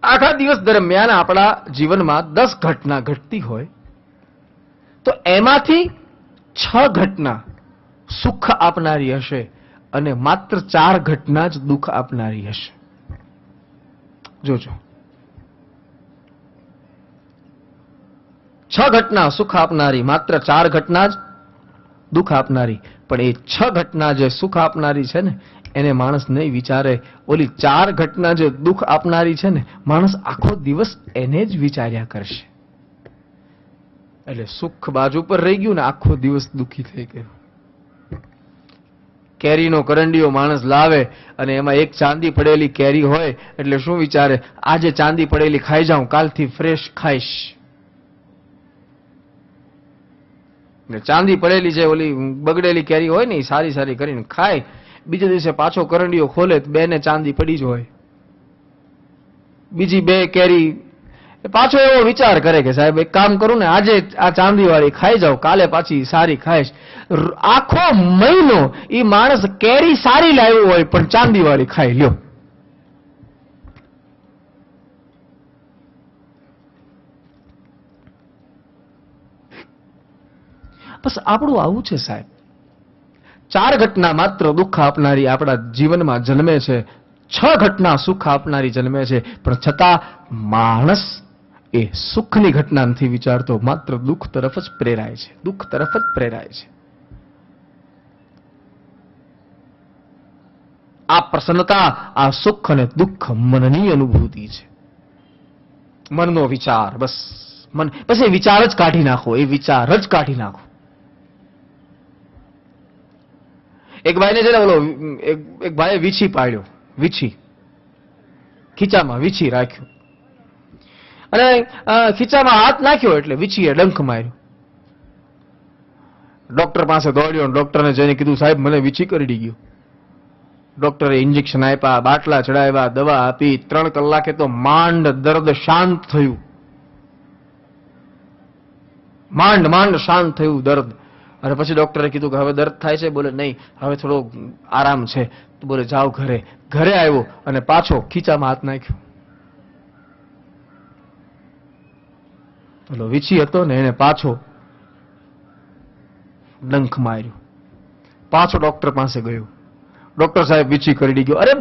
આખા દિવસ દરમિયાન આપણા જીવનમાં 10 ઘટના ઘટતી હોય તો એમાંથી 6 ઘટના સુખ આપનારી હશે અને માત્ર 4 ઘટના જ દુઃખ આપનારી હશે. જોજો, 6 ઘટના સુખ આપનારી, માત્ર 4 ઘટના જ દુઃખ આપનારી. પણ એ 6 ઘટના જે સુખ આપનારી છે ને એને માણસ નહીં વિચારે. ઓલી 4 ઘટના જે દુઃખ આપનારી છે ને, માણસ આખો દિવસ એને જ વિચાર્યા કરશે. એટલે સુખ બાજુ પર રહી ગયું ને આખો દિવસ દુઃખી થઈ ગયો. કેરીનો કરંડિયો માણસ લાવે અને એમાં એક ચાંદી પડેલી કેરી હોય એટલે શું વિચારે? આજે ચાંદી પડેલી ખાઈ જાઉં, કાલથી ફ્રેશ ખાઈશ. ચાંદી પડેલી છે, ઓલી બગડેલી કેરી હોય ને, સારી સારી કરીને ખાય. બીજે દિવસે પાછો કરંડિયો ખોલે તો 2 ને ચાંદી પડી જ હોય. બીજી 2 કેરી પાછો એવો વિચાર કરે કે સાહેબ એક કામ કરું ને, આજે આ ચાંદી વાળી ખાઈ જાઉં, કાલે પાછી સારી ખાઈશ. આખો મહિનો એ માણસ કેરી સારી લાવ્યો હોય પણ ચાંદી વાળી ખાઈ લ્યો. બસ આપણું આવું છે સાહેબ. 4 ઘટના માત્ર દુઃખ આપનારી આપણા જીવનમાં જન્મે છે, 6 ઘટના સુખ આપનારી જન્મે છે. પણ છતાં માણસ એ સુખની ઘટના નથી વિચારતો, માત્ર દુઃખ તરફ જ પ્રેરાય છે, દુઃખ તરફ જ પ્રેરાય છે. આ પ્રસન્નતા, આ સુખ અને દુઃખ મનની અનુભૂતિ છે, મનનો વિચાર. બસ મન, બસ એ વિચાર જ કાઢી નાખો, એ વિચાર જ કાઢી નાખો. એક ભાઈને છે ને બોલો, એક ભાઈએ વીછી પાડ્યો, વીછી ખીચામાં વીછી રાખ્યો અને ખીચામાં હાથ નાખ્યો એટલે વીછીએ ડંખ માર્યો. ડોક્ટર પાસે દોડ્યો, ડોક્ટરને જઈને કીધું સાહેબ મને વીછી કરડી ગયો. ડોક્ટરે ઇન્જેક્શન આપ્યા, બાટલા ચડાવ્યા, દવા આપી. 3 કલાકે તો માંડ દર્દ શાંત થયું, માંડ શાંત થયું દર્દ. અને પછી ડોક્ટરે કીધું કે હવે દર્દ થાય છે? બોલે નહીં, હવે થોડો આરામ છે. તો બોલે જાઓ ઘરે. ઘરે આવ્યો અને પાછો ખીચામાં હાથ નાખ્યો. પેલો વીછી હતો ને એને પાછો ડંખ માર્યો. પાછો ડોક્ટર પાસે ગયો. ડોક્ટર સાહેબ વીછી કરડી ગયો. અરે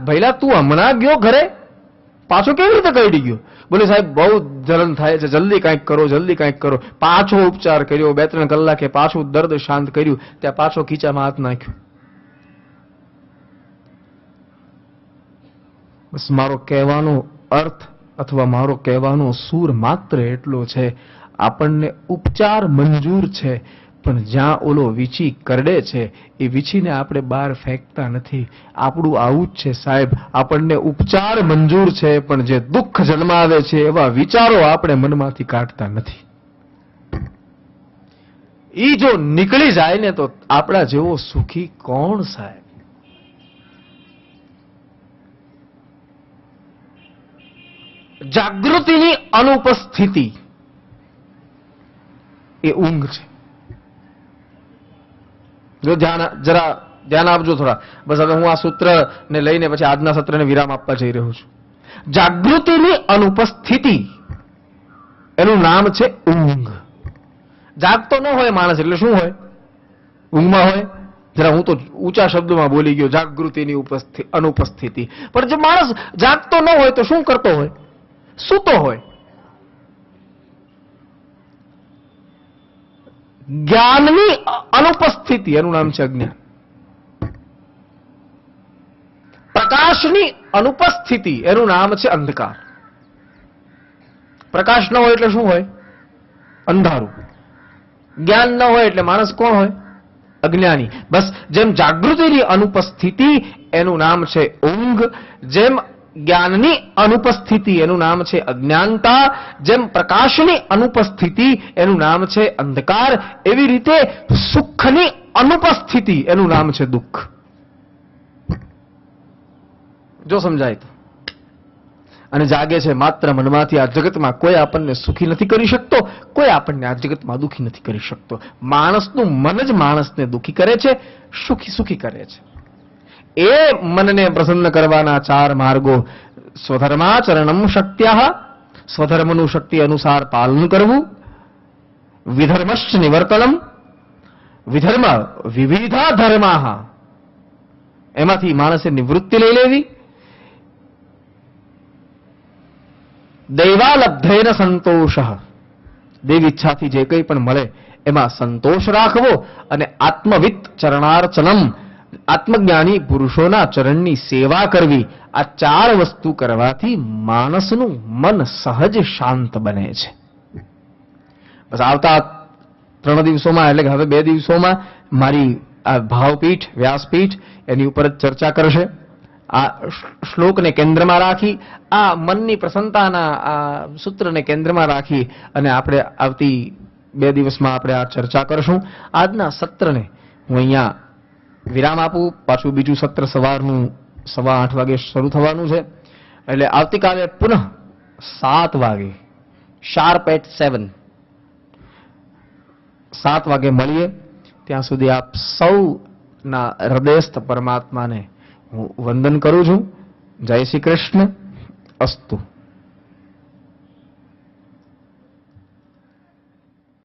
ભઈલા તું હમણાં ગયો ઘરે, પાછો કેવી રીતે કરડી ગયો? બોલે સાહેબ બહુ જલન થાય છે, જલ્દી કંઈક કરો, જલ્દી કંઈક કરો. પાછો ઉપચાર કર્યો, 2-3 કલાકે પાછું દર્દ શાંત કર્યું, ત્યાં પાછો ખીચામાં હાથ નાખ્યો. બસ મારો કહેવાનો અર્થ અથવા મારો કહેવાનો સૂર માત્ર એટલો છે, આપણને ઉપચાર મંજૂર છે, પણ જ્યાં ઓલો વીછી કરડે છે એ વીછીને આપણે બહાર ફેંકતા નથી. આપણું આવું જ છે સાહેબ, આપણને ઉપચાર મંજૂર છે, પણ જે દુઃખ જન્માવે છે એવા વિચારો આપણે મનમાંથી કાઢતા નથી. ઈ જો નીકળી જાય ને તો આપણા જેવો સુખી કોણ સાહેબ? જાગૃતિની અનુપસ્થિતિ એ ઊંઘ છે. જો જરા ધ્યાન આપજો થોડા. બસ હવે હું આ સૂત્રને લઈને પછી આજના સત્રને વિરામ આપવા જઈ રહ્યો છું. જાગૃતિની અનુપસ્થિતિ એનું નામ છે ઊંઘ. જાગતો ન હોય માણસ એટલે શું હોય? ઊંઘમાં હોય. જરા હું તો ઊંચા શબ્દોમાં બોલી ગયો, જાગૃતિની અનુપસ્થિતિ. પણ જે માણસ જાગતો ન હોય તો શું કરતો હોય? સૂતો હોય. જ્ઞાનની અનુપસ્થિતિ એનું નામ છે અજ્ઞાન. પ્રકાશની અનુપસ્થિતિ એનું નામ છે અંધકાર. પ્રકાશ ન હોય એટલે શું હોય? અંધારું. જ્ઞાન ન હોય એટલે માણસ કોણ હોય? અજ્ઞાની. બસ જેમ જાગૃતિની અનુપસ્થિતિ એનું નામ છે ઊંઘ, જેમ જ્ઞાનની અનુપસ્થિતિ એનું નામ છે અજ્ઞાનતા, જેમ પ્રકાશની અનુપસ્થિતિ એનું નામ છે અંધકાર, એવી રીતે સુખની અનુપસ્થિતિ એનું નામ છે દુઃખ. જો સમજાય તો. અને જાગે છે માત્ર મનમાંથી. આ જગતમાં કોઈ આપણને સુખી નથી કરી શકતો, કોઈ આપણને આ જગતમાં દુઃખી નથી કરી શકતો. માણસનું મન જ માણસને દુઃખી કરે છે, સુખી કરે છે. એ મનને પ્રસન્ન કરવાના 4 માર્ગો: સ્વધર્માચરણમ શક્ત્યા, સ્વધર્મનું શક્તિ અનુસાર પાલન કરવું, વિધર્મશ્ચ નિવર્તનમ, વિધર્મ વિવિધા ધર્મા, એમાંથી માણસે નિવૃત્તિ લઈ લેવી, દૈવાલબ્ધેન સંતોષ, દેવ ઈચ્છાથી જે કંઈ પણ મળે એમાં સંતોષ રાખવો, અને આત્મવિત્ત ચરણાર્ચનમ, આત્મજ્ઞાની પુરુષોના ચરણની સેવા કરવી. આ 4 વસ્તુ કરવાથી માણસનું મન સહજ શાંત બને છે. બસ આવતા 3 દિવસોમાં, એટલે કે હવે 2 દિવસોમાં મારી આ ભાવપીઠ, વ્યાસપીઠ એની ઉપર જ ચર્ચા કરશે. આ શ્લોકને કેન્દ્રમાં રાખી, આ મનની પ્રસન્નતાના આ સૂત્રને કેન્દ્રમાં રાખી અને આપણે આવતી 2 દિવસમાં આપણે આ ચર્ચા કરશું. આજના સત્રને હું અહીંયા વિરામ આપું. પાછું બીજું સત્ર સવારનું 8:15 વાગે શરૂ થવાનું છે. એટલે આવતીકાલે પુનઃ 7 વાગે, શાર્પ એટ 7 વાગે મળીએ. ત્યાં સુધી આપ સૌના હૃદયસ્થ પરમાત્માને હું વંદન કરું છું. જય શ્રી કૃષ્ણ. અસ્તુ.